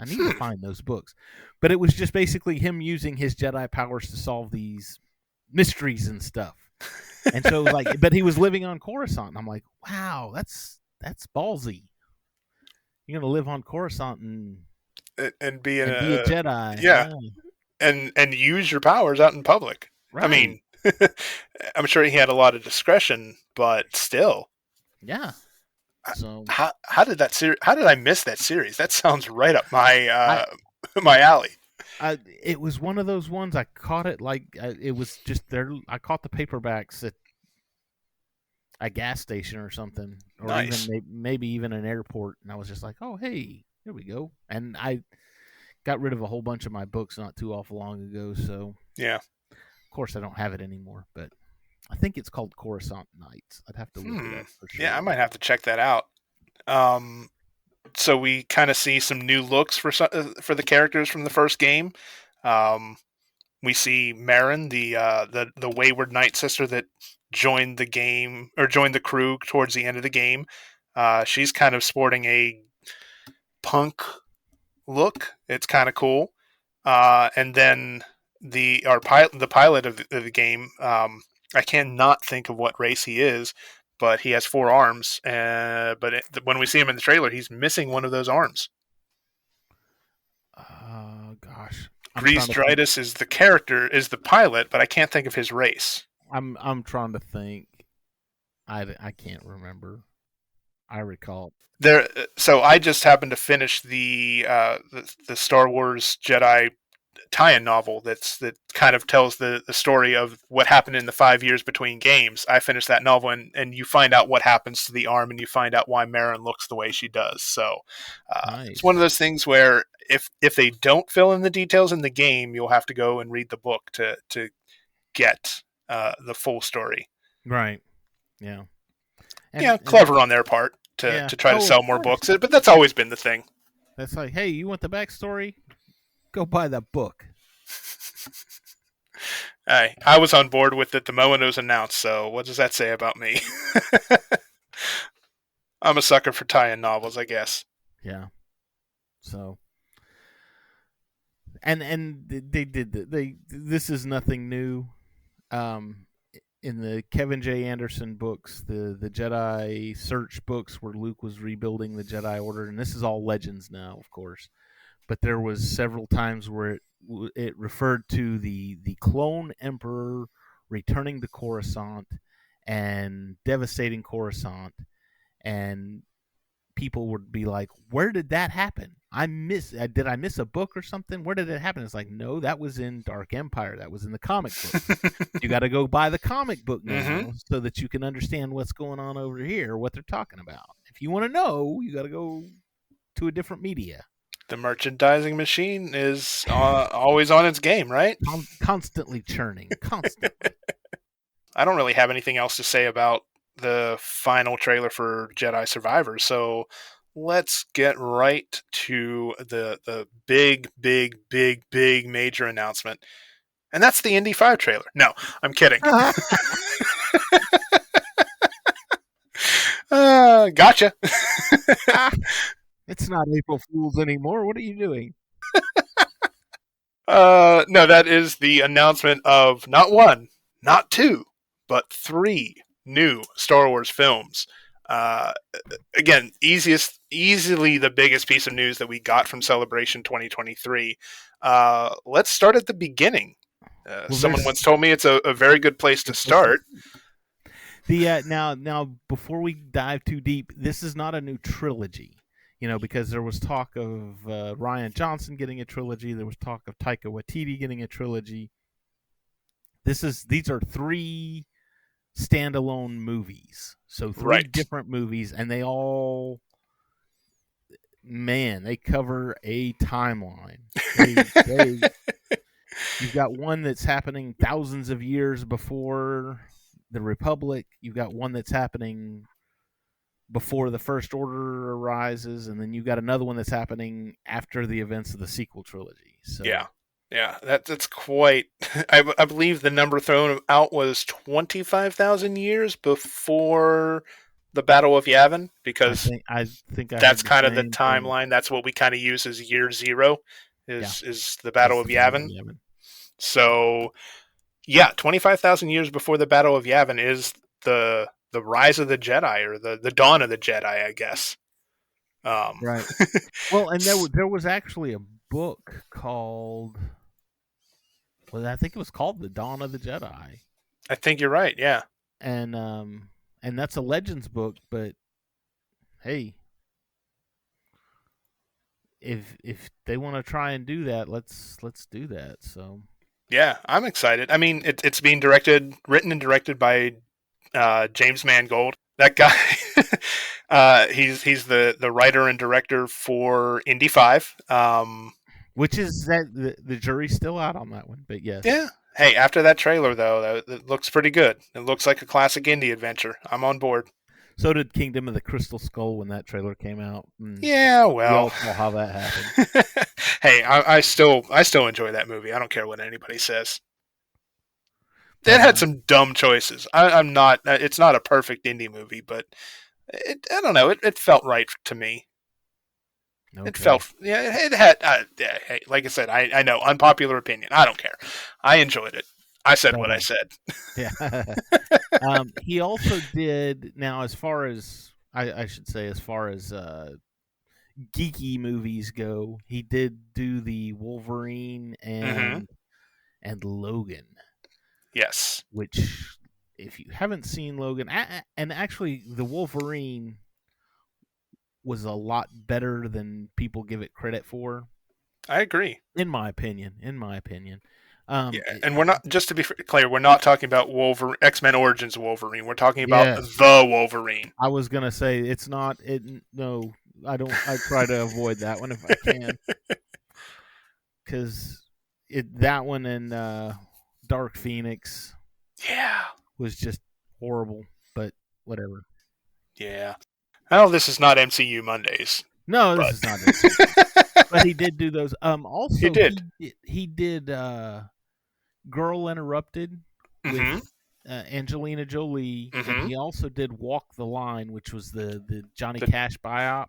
need to find those books, but it was just basically him using his Jedi powers to solve these mysteries and stuff. And so, but he was living on Coruscant. And I'm like, wow, that's ballsy. You're gonna live on Coruscant and be a Jedi, yeah. And use your powers out in public. Right. I mean, I'm sure he had a lot of discretion, but still, yeah. So how did I miss that series? That sounds right up my my alley. It was one of those ones I caught it it was just there. I caught the paperbacks at a gas station or something, or nice. Even maybe even an airport, and I was just like, oh hey, here we go. And I got rid of a whole bunch of my books not too awful long ago, so yeah. Of course, I don't have it anymore, but I think it's called Coruscant Nights. I'd have to look it up for sure. Yeah, I might have to check that out. So we kind of see some new looks for the characters from the first game. We see Marin, the wayward night sister that joined the game or joined the crew towards the end of the game. She's kind of sporting a punk look. It's kind of cool. And then the pilot of the game. I cannot think of what race he is, but he has 4 arms. But when we see him in the trailer, he's missing one of those arms. Gosh. Grease Dritus is the pilot, but I can't think of his race. I'm trying to think. I can't remember. I recall. So I just happened to finish the Star Wars Jedi tie-in novel that kind of tells the story of what happened in the 5 years between games. I finished that novel, and you find out what happens to the arm, and you find out why Marin looks the way she does. So nice. It's one of those things where if they don't fill in the details in the game, you'll have to go and read the book to get the full story. Right. Yeah. Clever on their part to try to sell more books, but that's always been the thing. That's like, hey, you want the backstory? Go buy that book. I was on board with it the moment it was announced, so what does that say about me? I'm a sucker for tie-in novels, I guess. Yeah. So, and they did this is nothing new. In the Kevin J. Anderson books, the Jedi Search books, where Luke was rebuilding the Jedi Order, and this is all Legends now, of course. But there was several times where it referred to the clone emperor returning to Coruscant and devastating Coruscant, and people would be like, where did that happen? Did I miss a book or something? Where did it happen? It's like, no, that was in Dark Empire. That was in the comic book. You got to go buy the comic book now so that you can understand what's going on over here, what they're talking about. If you want to know, you got to go to a different media. The merchandising machine is always on its game, right? Constantly churning. Constantly. I don't really have anything else to say about the final trailer for Jedi Survivor, so let's get right to the big major announcement. And that's the Indy 5 trailer. No, I'm kidding. Gotcha. It's not April Fool's anymore. What are you doing? No, that is the announcement of not one, not two, but 3 new Star Wars films. Uh, Again, easily the biggest piece of news that we got from Celebration 2023. Let's start at the beginning. Someone once told me it's a very good place to start. The now before we dive too deep, this is not a new trilogy. Because there was talk of Rian Johnson getting a trilogy. There was talk of Taika Waititi getting a trilogy. These are 3 standalone movies. So 3 different movies, and they all, they cover a timeline. You've got one that's happening thousands of years before the Republic. You've got one that's happening before the First Order arises, and then you've got another one that's happening after the events of the sequel trilogy. So yeah, that's quite. I believe the number thrown out was 25,000 years before the Battle of Yavin, because I think that's kind of the timeline. That's what we kind of use as year 0 is the Battle of Yavin. So, 25,000 years before the Battle of Yavin is the rise of the Jedi, or the dawn of the Jedi, I guess. Right. Well, and there was actually a book called, I think it was called The Dawn of the Jedi. I think you're right, yeah. And that's a Legends book, but hey, if they want to try and do that, let's do that. So yeah, I'm excited. I mean, it's being written and directed by James Mangold. That guy, he's the writer and director for Indy 5. Which is that the jury's still out on that one, but yes. Yeah. Hey, after that trailer though, it looks pretty good. It looks like a classic Indy adventure. I'm on board. So did Kingdom of the Crystal Skull when that trailer came out. Yeah, well, we all saw how that happened. Hey, I still enjoy that movie. I don't care what anybody says. It had some dumb choices. I'm not. It's not a perfect indie movie, but I don't know. It felt right to me. Okay. It felt. Yeah. It had. Hey, like I said, I know unpopular opinion. I don't care. I enjoyed it. I said what I said. Yeah. He also did. Now, as far as I should say, as far as geeky movies go, he did do the Wolverine and Logan. Yes. Which, if you haven't seen Logan, and actually the Wolverine was a lot better than people give it credit for. I agree. In my opinion. Yeah, and we're not, just to be clear, we're not talking about Wolverine, X-Men Origins Wolverine. We're talking about the Wolverine. I was gonna say it's not. No, I don't. I try to avoid that one if I can, because that one and Dark Phoenix, was just horrible. But whatever. Yeah. Well, this is not MCU Mondays. No, this is not MCU. But he did do those. Also, he did. He did Girl Interrupted with Angelina Jolie. And he also did Walk the Line, which was the Johnny Cash biop.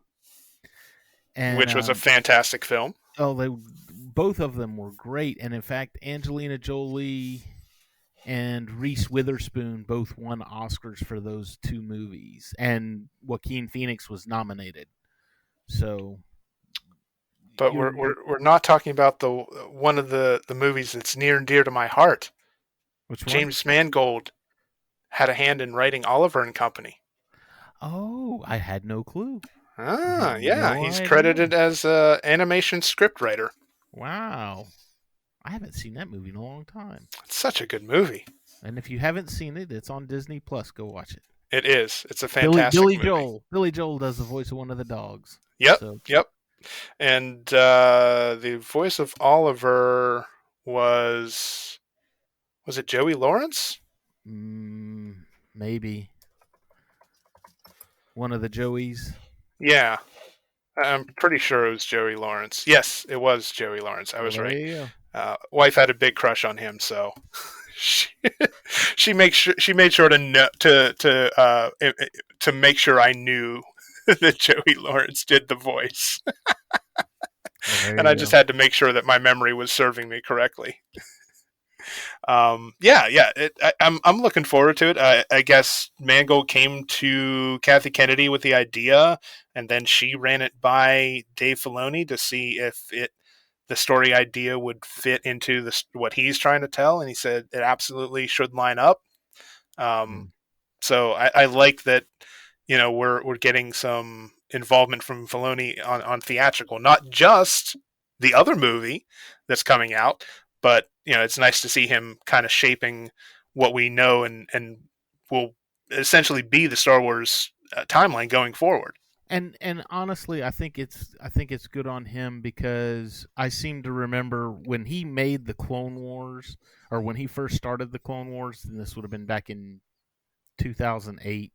And, which was a fantastic film. Oh, both of them were great. And in fact, Angelina Jolie and Reese Witherspoon both won Oscars for those 2 movies. And Joaquin Phoenix was nominated. So, but we're not talking about the one of the movies that's near and dear to my heart. Which one? James Mangold had a hand in writing Oliver and Company. Oh, I had no clue. Ah, yeah, he's credited as animation scriptwriter. Wow, I haven't seen that movie in a long time. It's such a good movie. And if you haven't seen it, it's on Disney Plus. Go watch it. It is. It's a fantastic movie. Billy Joel does the voice of one of the dogs. Yep, yep. And the voice of Oliver was it Joey Lawrence? Maybe. One of the Joeys. Yeah. I'm pretty sure it was Joey Lawrence. Yes, it was Joey Lawrence. I was right. Wife had a big crush on him, so she made sure to make sure I knew that Joey Lawrence did the voice. Well, there And you I go. just had to make sure that my memory was serving me correctly. I'm looking forward to it. I guess Mangold came to Kathy Kennedy with the idea, and then she ran it by Dave Filoni to see if the story idea would fit into what he's trying to tell, and he said it absolutely should line up. Mm. So I like that, we're getting some involvement from Filoni on theatrical, not just the other movie that's coming out, but it's nice to see him kind of shaping what we know and will essentially be the Star Wars timeline going forward. And honestly, I think it's good on him because I seem to remember when he made the Clone Wars, or when he first started the Clone Wars, and this would have been back in 2008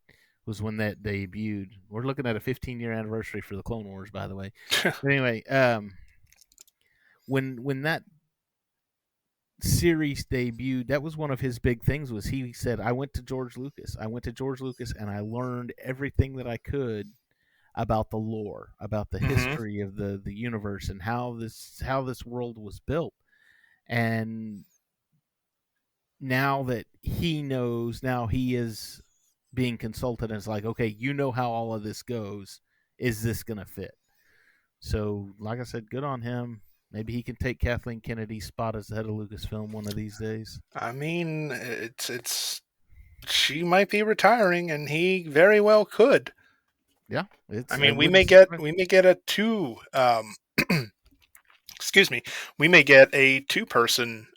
was when that debuted. We're looking at a 15-year anniversary for the Clone Wars, by the way. But anyway, when that series debuted, that was one of his big things. Was he said, I went to George Lucas, and I learned everything that I could about the lore, about the history of the universe, and how this world was built. And now that he knows, now he is being consulted, and it's like, okay, how all of this goes. Is this going to fit? So, like I said, good on him. Maybe he can take Kathleen Kennedy's spot as the head of Lucasfilm one of these days. I mean, it's she might be retiring, and he very well could. Yeah, we may get a two. Excuse me. We may get a two-person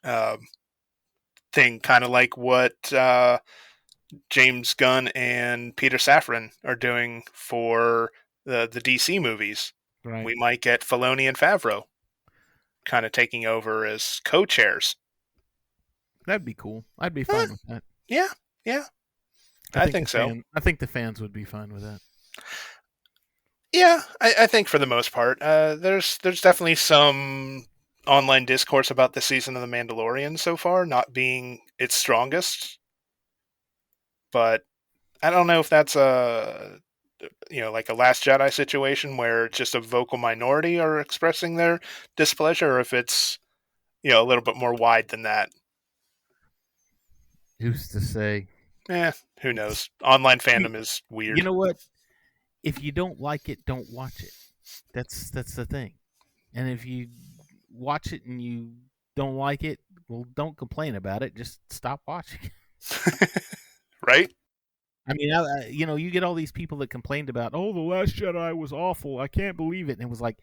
thing, kind of like what James Gunn and Peter Safran are doing for the DC movies. Right. We might get Filoni and Favreau kind of taking over as co-chairs. That'd be cool. I'd be fine with that. Yeah. I think so. I think the fans would be fine with that. Yeah, I think for the most part. There's definitely some online discourse about the season of The Mandalorian so far not being its strongest. But I don't know if that's like a Last Jedi situation where just a vocal minority are expressing their displeasure, or if it's, a little bit more wide than that. Who's to say? Who knows? Online fandom is weird. You know what? If you don't like it, don't watch it. That's the thing. And if you watch it and you don't like it, well, don't complain about it. Just stop watching. Right? I mean, you get all these people that complained about, oh, The Last Jedi was awful. I can't believe it. And it was like,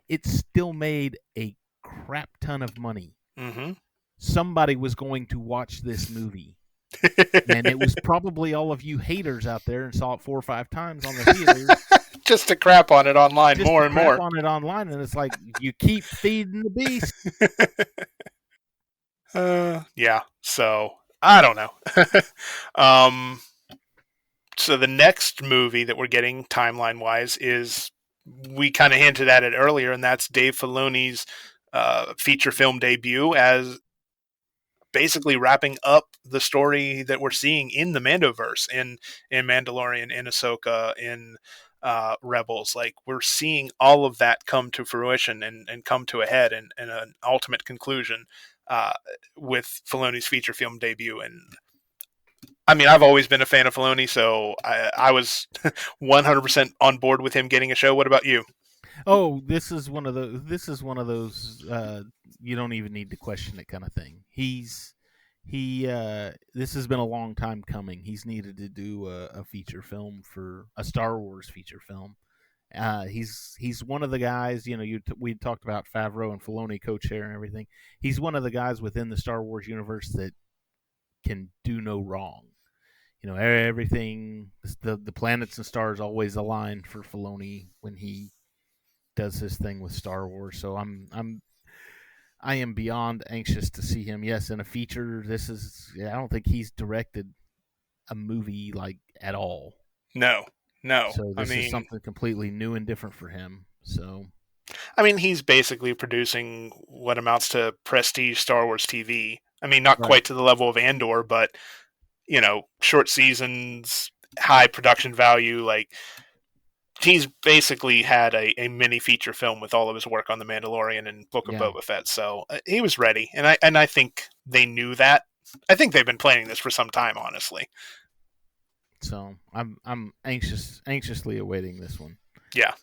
it still made a crap ton of money. Mm-hmm. Somebody was going to watch this movie. And it was probably all of you haters out there and saw it 4 or 5 times on the theaters. Just to crap on it online more and more. On it online, and it's like, you keep feeding the beast. Yeah, so I don't know. So the next movie that we're getting timeline-wise is, we kind of hinted at it earlier, and that's Dave Filoni's feature film debut, as basically wrapping up the story that we're seeing in the Mandoverse, in Mandalorian, in Ahsoka, in Rebels. Like, we're seeing all of that come to fruition and come to a head and an ultimate conclusion with Filoni's feature film debut. And I mean, I've always been a fan of Filoni, so I was 100% on board with him getting a show. What about you? Oh, this is one of those you don't even need to question it kind of thing. This has been a long time coming. He's needed to do a feature film, for a Star Wars feature film. He's one of the guys, we talked about Favreau and Filoni co-chair and everything. He's one of the guys within the Star Wars universe that can do no wrong. Everything, the planets and stars always align for Filoni when he does his thing with Star Wars. So I am beyond anxious to see him. Yes, in a feature. I don't think he's directed a movie like at all. No. So this is something completely new and different for him. So, I mean, he's basically producing what amounts to prestige Star Wars TV. I mean, not quite to the level of Andor, but short seasons, high production value, like he's basically had a mini feature film with all of his work on The Mandalorian and Book of Boba Fett, so he was ready, and I think they knew that. I think they've been planning this for some time, honestly. So I'm anxiously awaiting this one. Yeah.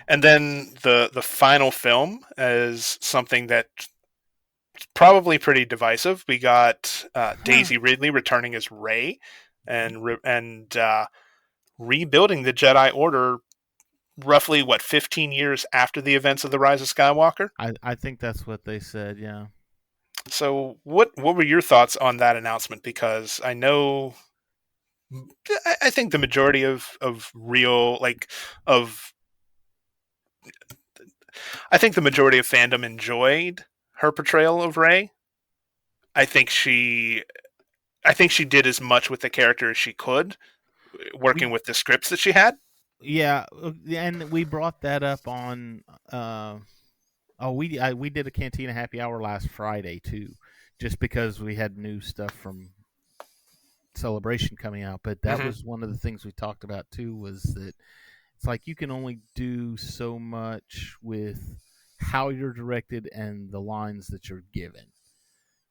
And then the final film is something that's probably pretty divisive. We got Daisy Ridley returning as Rey and rebuilding the Jedi Order roughly, 15 years after the events of The Rise of Skywalker? I think that's what they said, yeah. So what were your thoughts on that announcement? Because I know... I think the majority of I think the majority of fandom enjoyed her portrayal of Rey. I think she did as much with the character as she could, working with the scripts that she had. Yeah, and we brought that up on. We did a Cantina Happy Hour last Friday too, just because we had new stuff from Celebration coming out. But that was one of the things we talked about too. Was that it's like you can only do so much with how you're directed and the lines that you're given.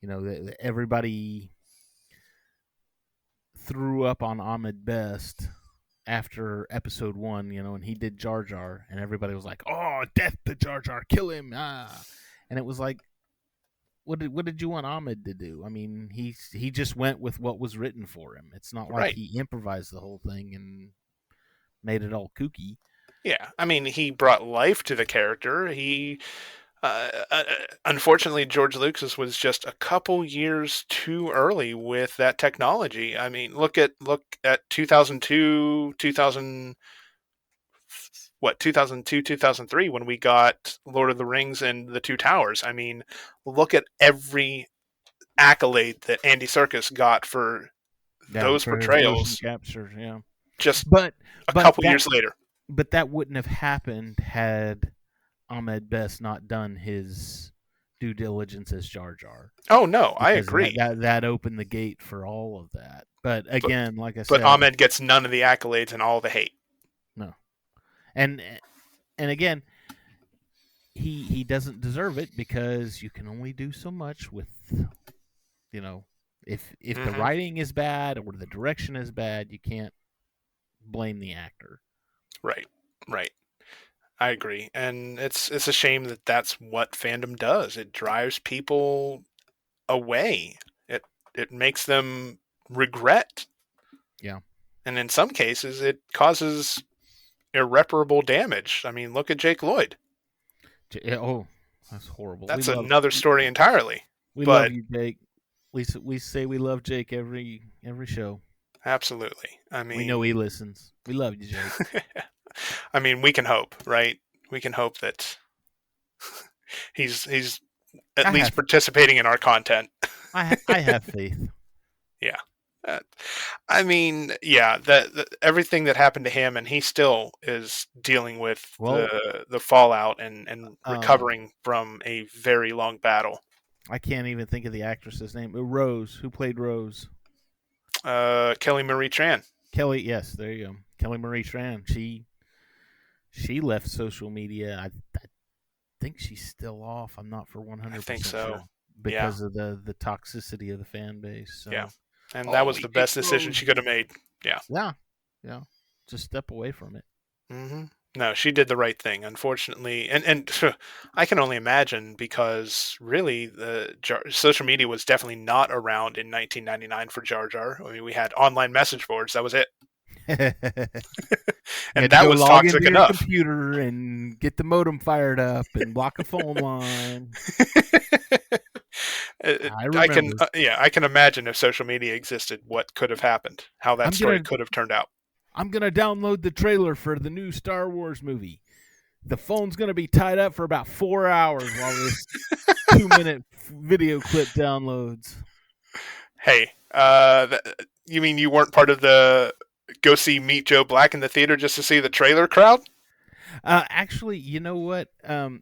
You know, everybody threw up on Ahmed Best after episode 1, you know, and he did Jar Jar, and everybody was like, "Oh, death to Jar Jar, kill him!" And it was like, what did you want Ahmed to do? I mean, he just went with what was written for him. It's not like he improvised the whole thing and made it all kooky. Yeah, I mean, he brought life to the character. He, unfortunately, George Lucas was just a couple years too early with that technology. I mean, look at 2002, 2003 when we got Lord of the Rings and the Two Towers. I mean, look at every accolade that Andy Serkis got for those portrayals. Captures, yeah. Just a couple years later. But that wouldn't have happened had Ahmed Best not done his due diligence as Jar Jar. Oh, no, I agree. That opened the gate for all of that. But again, like I said... But Ahmed gets none of the accolades and all the hate. No. And again, he doesn't deserve it because you can only do so much with, you know, if the writing is bad or the direction is bad, you can't blame the actor. Right. I agree, and it's a shame that that's what fandom does. It drives people away. It makes them regret. Yeah, and in some cases, it causes irreparable damage. I mean, look at Jake Lloyd. Oh, that's horrible. That's another story entirely. We love you, Jake. We say we love Jake every show. Absolutely. I mean, we know he listens. We love you, Jake. I mean, we can hope, right? We can hope that he's at least participating in our content. I have faith. Yeah. I mean, yeah, everything that happened to him, and he still is dealing with the fallout and recovering from a very long battle. I can't even think of the actress's name. Rose, who played Rose? Kelly Marie Tran. Kelly, yes, there you go. Kelly Marie Tran. She left social media. I think she's still off. I'm not for 100%. I think so. Sure, because of the toxicity of the fan base. So. Yeah, and that was the best decision she could have made. Yeah. Yeah. Just step away from it. Mm-hmm. No, she did the right thing. Unfortunately, and I can only imagine because really the social media was definitely not around in 1999 for Jar Jar. I mean, we had online message boards. That was it. And that was toxic enough. Computer and get the modem fired up and block a phone line. I can imagine if social media existed, what could have happened, how that story could have turned out. I'm gonna download the trailer for the new Star Wars movie. The phone's gonna be tied up for about 4 hours while this 2-minute video clip downloads. Hey, you mean you weren't part of the go see Meet Joe Black in the theater just to see the trailer crowd? Actually, you know what?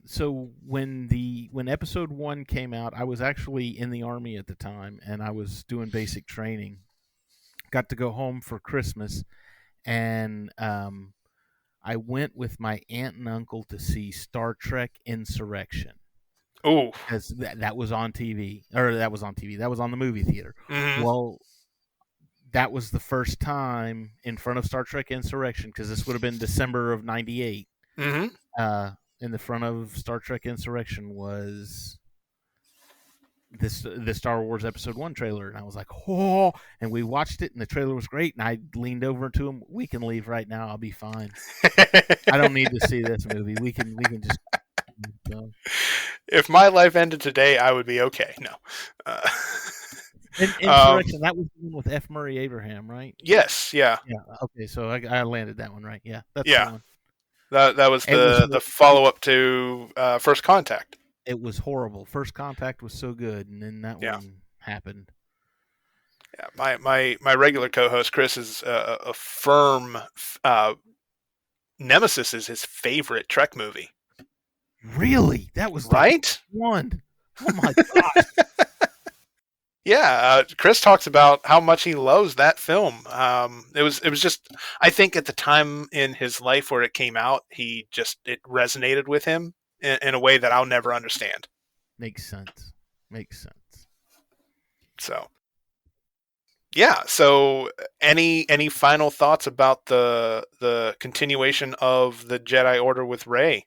So when episode 1 came out, I was actually in the Army at the time, and I was doing basic training. Got to go home for Christmas, and I went with my aunt and uncle to see Star Trek Insurrection. Ooh. Because that was on TV. Or that was on TV. That was on the movie theater. Mm-hmm. Well, that was the first time in front of Star Trek Insurrection, because this would have been December of 98. Mm-hmm. In the front of Star Trek Insurrection was the Star Wars Episode 1 trailer, and I was like, oh, and we watched it, and the trailer was great, and I leaned over to him, we can leave right now, I'll be fine. I don't need to see this movie. We can just... If my life ended today, I would be okay. No. Insurrection, that was the one with F. Murray Abraham, right? Yes, yeah. Yeah, okay, so I landed that one right. Yeah, that's yeah. the one. That was the follow-up to First Contact. It was horrible. First Contact was so good, and then that one happened. Yeah, my regular co-host Chris is a firm Nemesis is his favorite Trek movie. Really? That was right? One. Oh my gosh. Yeah, Chris talks about how much he loves that film. It was just, I think at the time in his life where it came out, it resonated with him in a way that I'll never understand. Makes sense. So, yeah. So, any final thoughts about the continuation of the Jedi Order with Rey?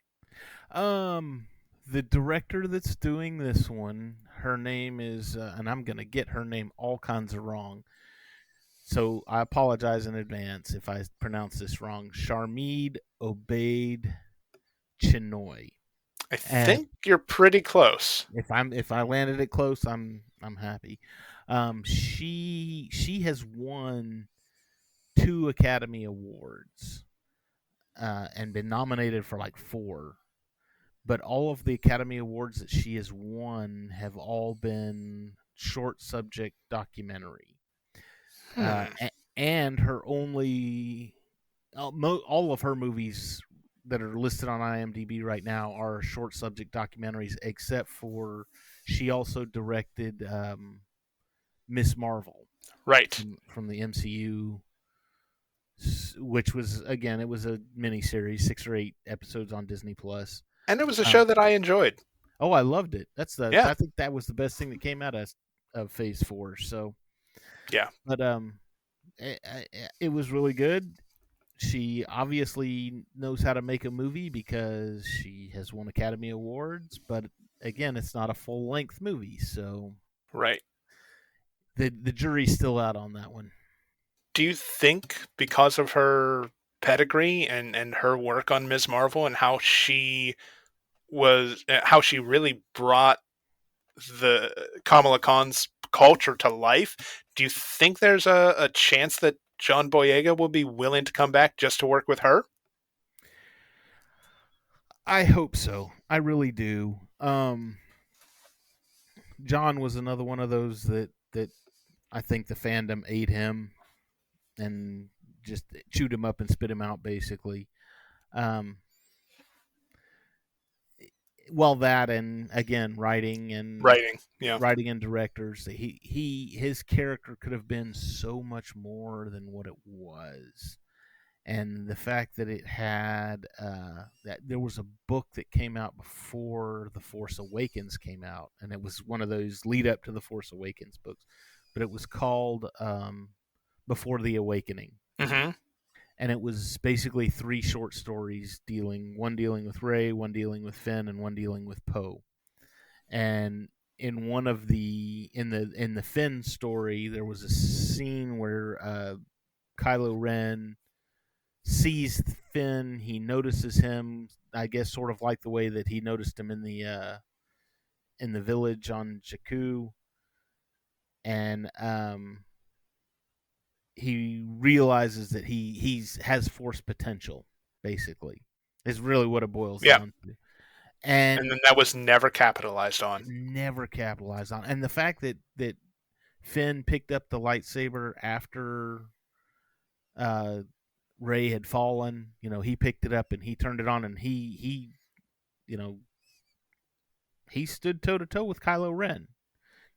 The director that's doing this one, her name is, and I'm gonna get her name all kinds of wrong, so I apologize in advance if I pronounce this wrong. Sharmid Obaid Chinoy. I think you're pretty close. If I landed it close, I'm happy. She has won 2 Academy Awards, and been nominated for like 4. But all of the Academy Awards that she has won have all been short subject documentary. And her only... all of her movies that are listed on IMDb right now are short subject documentaries, except for she also directed Miss Marvel. Right. From the MCU, which was, again, it was a miniseries, 6 or 8 episodes on Disney+. And it was a show that I enjoyed. Oh, I loved it. I think that was the best thing that came out of Phase 4. So, yeah. But it was really good. She obviously knows how to make a movie because she has won Academy Awards. But again, it's not a full length movie, so right. The jury's still out on that one. Do you think because of her pedigree and her work on Ms. Marvel and how she really brought the Kamala Khan's culture to life, do you think there's a chance that John Boyega will be willing to come back just to work with her? I hope so. I really do. John was another one of those that I think the fandom ate him and just chewed him up and spit him out, basically. Well, that, and again, writing and directors. His character could have been so much more than what it was, and the fact that it had that there was a book that came out before The Force Awakens came out, and it was one of those lead up to The Force Awakens books, but it was called Before the Awakening. Mm-hmm. And it was basically 3 short stories one dealing with Rey, one dealing with Finn, and one dealing with Poe. And in one of in the Finn story, there was a scene where Kylo Ren sees Finn. He notices him, I guess, sort of like the way that he noticed him in the village on Jakku, and he realizes that he has Force potential, basically, is really what it boils down to. And then that was never capitalized on. And the fact that Finn picked up the lightsaber after Rey had fallen, he picked it up and he turned it on, and he stood toe to toe with Kylo Ren.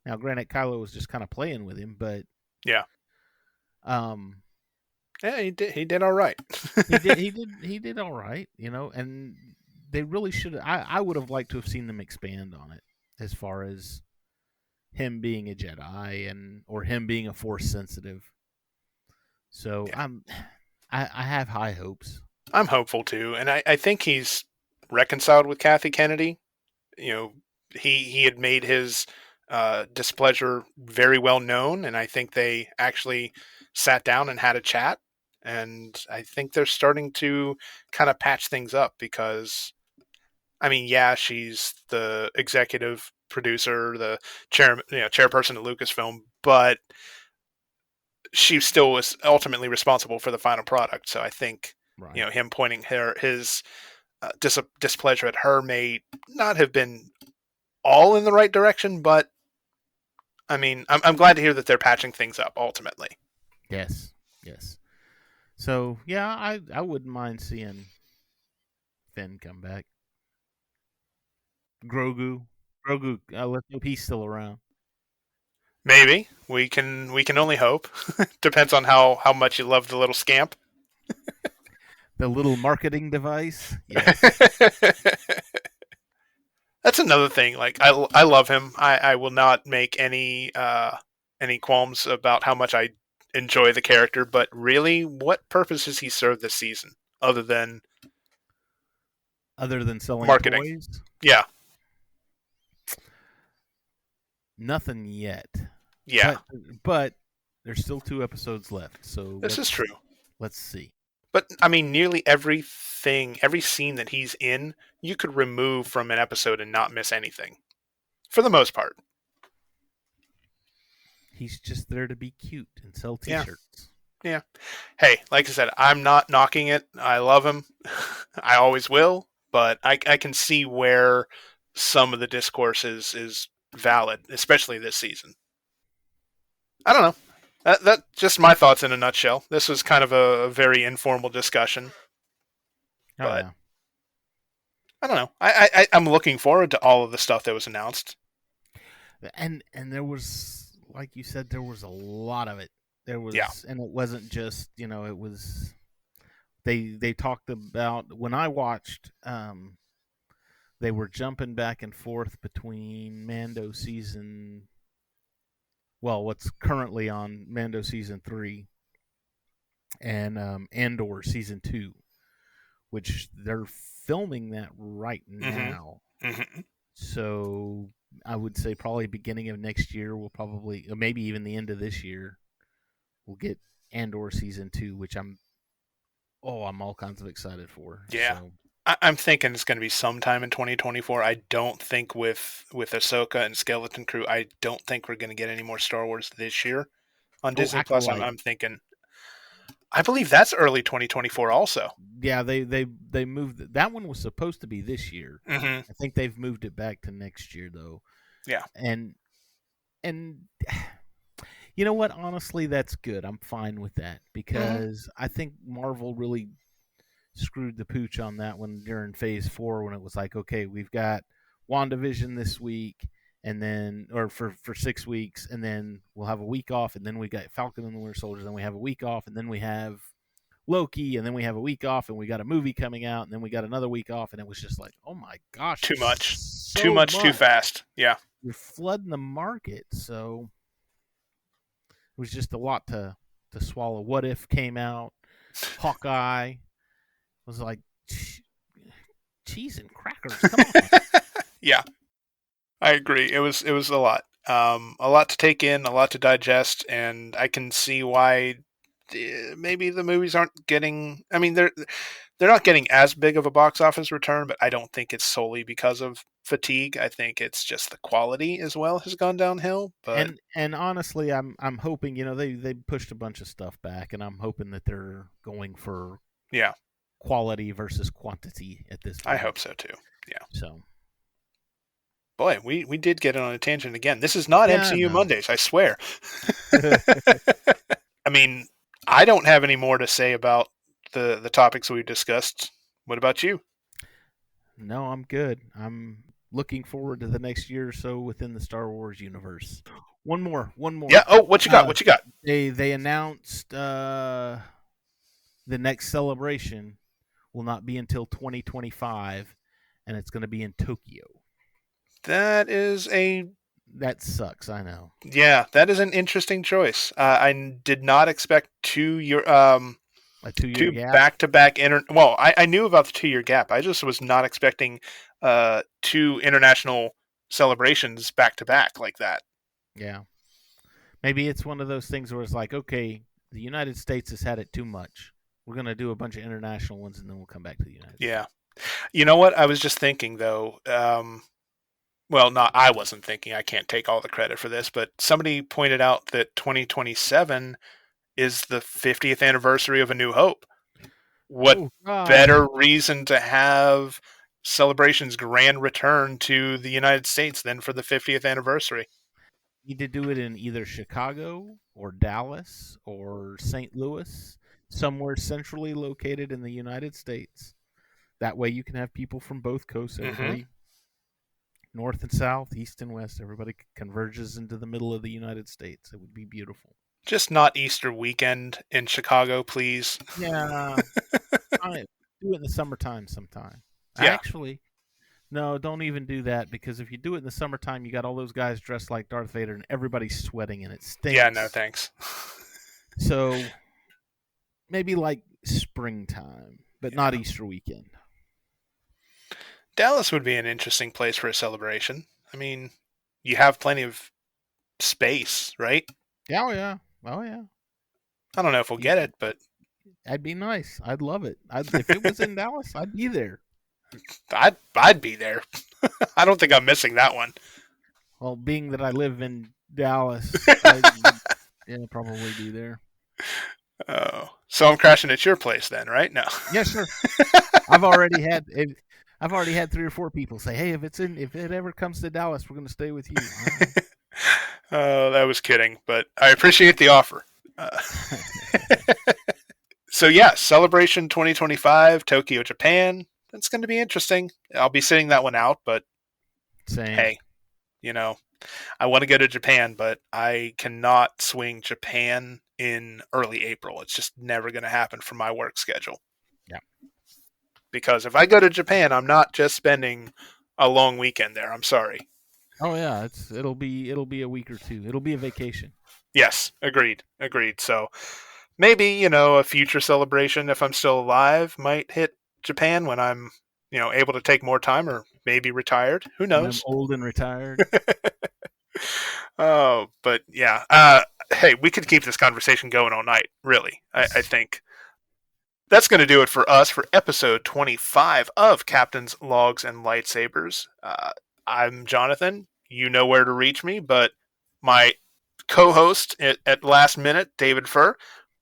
Now, granted, Kylo was just kind of playing with him, but yeah. Yeah, he did all right. He did all right, and they really should. I would have liked to have seen them expand on it as far as him being a Jedi or him being a Force sensitive. So Yeah. I have high hopes. I'm hopeful too, and I think he's reconciled with Kathy Kennedy. He had made his displeasure very well known, and I think they actually sat down and had a chat. And I think they're starting to kind of patch things up because, I mean, yeah, she's the executive producer, the chairperson at Lucasfilm, but she still was ultimately responsible for the final product. So I think, Right. Him pointing his displeasure at her may not have been all in the right direction, but I mean, I'm glad to hear that they're patching things up ultimately. Yes. So yeah, I wouldn't mind seeing Finn come back. Grogu. Let's hope he's still around. Maybe we can only hope. Depends on how much you love the little scamp. The little marketing device. Yes. That's another thing. Like I love him. I will not make any qualms about how much I enjoy the character. But really, what purpose has he served this season other than selling marketing? toys? Yeah. Nothing yet. Yeah. But there's still 2 episodes left. So this is true. Let's see. But I mean, nearly every scene that he's in, you could remove from an episode and not miss anything, for the most part. He's just there to be cute and sell T-shirts. Yeah. Hey, like I said, I'm not knocking it. I love him. I always will. But I can see where some of the discourse is valid, especially this season. I don't know. That's just my thoughts in a nutshell. This was kind of a very informal discussion. But yeah. I don't know. I'm looking forward to all of the stuff that was announced. And there was, like you said, there was a lot of it. There was, and it wasn't just, it was. They talked about, when I watched, they were jumping back and forth between Mando season. Well, what's currently on Mando season 3 and Andor season 2, which they're filming that right now. Mm-hmm. So I would say probably beginning of next year, we'll probably, or maybe even the end of this year, we'll get Andor season 2, which I'm all kinds of excited for. Yeah. So. I'm thinking it's going to be sometime in 2024. I don't think with Ahsoka and Skeleton Crew, I don't think we're going to get any more Star Wars this year on Disney Plus. I'm thinking, I believe that's early 2024 also. Yeah, they moved that one was supposed to be this year. Mm-hmm. I think they've moved it back to next year though. Yeah, and you know what? Honestly, that's good. I'm fine with that because I think Marvel really screwed the pooch on that one during Phase 4 when it was like, okay, we've got WandaVision this week, and then for 6 weeks, and then we'll have a week off, and then we got Falcon and the Winter Soldier, then we have a week off, and then we have Loki, and then we have a week off, and we got a movie coming out, and then we got another week off, and it was just like, oh my gosh, too much, so too much, too fast. Yeah, you're flooding the market, so it was just a lot to swallow. What If came out, Hawkeye was like cheese and crackers. Come on. Yeah, I agree. It was a lot to take in, a lot to digest, and I can see why maybe the movies aren't getting. I mean, they're not getting as big of a box office return, but I don't think it's solely because of fatigue. I think it's just the quality as well has gone downhill. But and honestly, I'm hoping, they pushed a bunch of stuff back, and I'm hoping that they're going for quality versus quantity at this point. I hope so too. Yeah. So, boy, we did get on a tangent again. This is not MCU Mondays, I swear. I mean, I don't have any more to say about the topics we discussed. What about you? No, I'm good. I'm looking forward to the next year or so within the Star Wars universe. One more. Yeah. Oh, what you got? What you got? They announced the next celebration will not be until 2025, and it's going to be in Tokyo. That sucks, I know. Yeah, that is an interesting choice. I did not expect A 2-year gap? back-to-back Well, I knew about the 2-year gap. I just was not expecting 2 international celebrations back-to-back like that. Yeah. Maybe it's one of those things where it's like, okay, the United States has had it too much. We're going to do a bunch of international ones, and then we'll come back to the United States. Yeah. You know what? I was just thinking, though. I wasn't thinking. I can't take all the credit for this, but somebody pointed out that 2027 is the 50th anniversary of A New Hope. What better reason to have Celebration's grand return to the United States than for the 50th anniversary? Need to do it in either Chicago or Dallas or St. Louis, somewhere centrally located in the United States. That way you can have people from both coasts, everybody, north and south, east and west, everybody converges into the middle of the United States. It would be beautiful. Just not Easter weekend in Chicago, please. Yeah. Do it in the summertime sometime. Yeah. Actually, no, don't even do that, because if you do it in the summertime, you got all those guys dressed like Darth Vader and everybody's sweating and it stinks. Yeah, no thanks. So maybe like springtime, but not Easter weekend. Dallas would be an interesting place for a celebration. I mean, you have plenty of space, right? Oh, yeah. Oh, yeah. I don't know if we'll get it, but... That'd be nice. I'd love it. If it was in Dallas, I'd be there. I'd be there. I don't think I'm missing that one. Well, being that I live in Dallas, I'd probably be there. Oh, so I'm crashing at your place then, right? No. Yes, sir. I've already had 3 or 4 people say, "Hey, if it ever comes to Dallas, we're going to stay with you." Oh, that was kidding, but I appreciate the offer. So yeah, Celebration 2025, Tokyo, Japan. That's going to be interesting. I'll be sitting that one out, but hey, I want to go to Japan, but I cannot swing Japan in early April. It's just never going to happen for my work schedule. Yeah. Because if I go to Japan, I'm not just spending a long weekend there. I'm sorry. Oh yeah, it'll be a week or 2. It'll be a vacation. Yes, agreed. So maybe, a future celebration, if I'm still alive, might hit Japan when I'm, able to take more time, or maybe retired. Who knows? When I'm old and retired. Oh, but yeah. Hey, we could keep this conversation going all night, really. I think. That's going to do it for us for episode 25 of Captain's Logs and Lightsabers. I'm Jonathan. You know where to reach me, but my co-host at last minute, David Furr,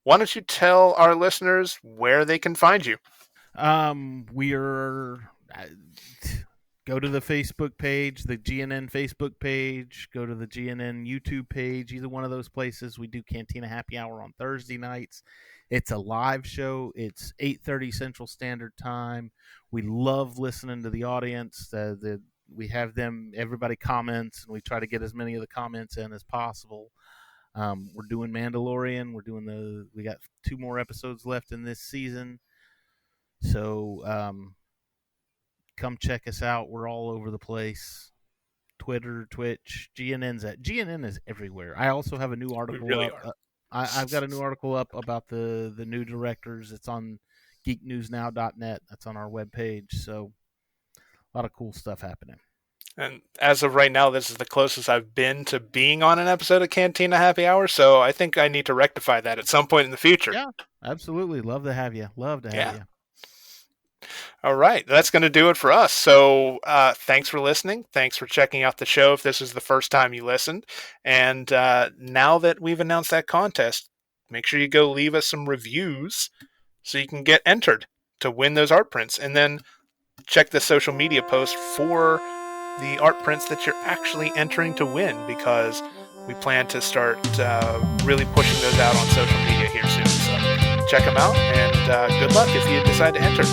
why don't you tell our listeners where they can find you? Go to the Facebook page, the GNN Facebook page, go to the GNN YouTube page, either one of those places. We do Cantina Happy Hour on Thursday nights. It's a live show. It's 8:30 Central Standard Time. We love listening to the audience. We have them, everybody comments, and we try to get as many of the comments in as possible. We're doing Mandalorian. We got 2 more episodes left in this season. So come check us out. We're all over the place. Twitter, Twitch, GNN is everywhere. I also have a new article up. I've got a new article up about the new directors. It's on geeknewsnow.net. That's on our webpage. So a lot of cool stuff happening. And as of right now, this is the closest I've been to being on an episode of Cantina Happy Hour, so I think I need to rectify that at some point in the future. Yeah, absolutely. Love to have you. You. All right, that's going to do it for us. So thanks for listening. Thanks for checking out the show if this is the first time you listened. And now that we've announced that contest, make sure you go leave us some reviews so you can get entered to win those art prints. And then check the social media post for the art prints that you're actually entering to win, because we plan to start really pushing those out on social media here soon. So check them out, and good luck if you decide to enter.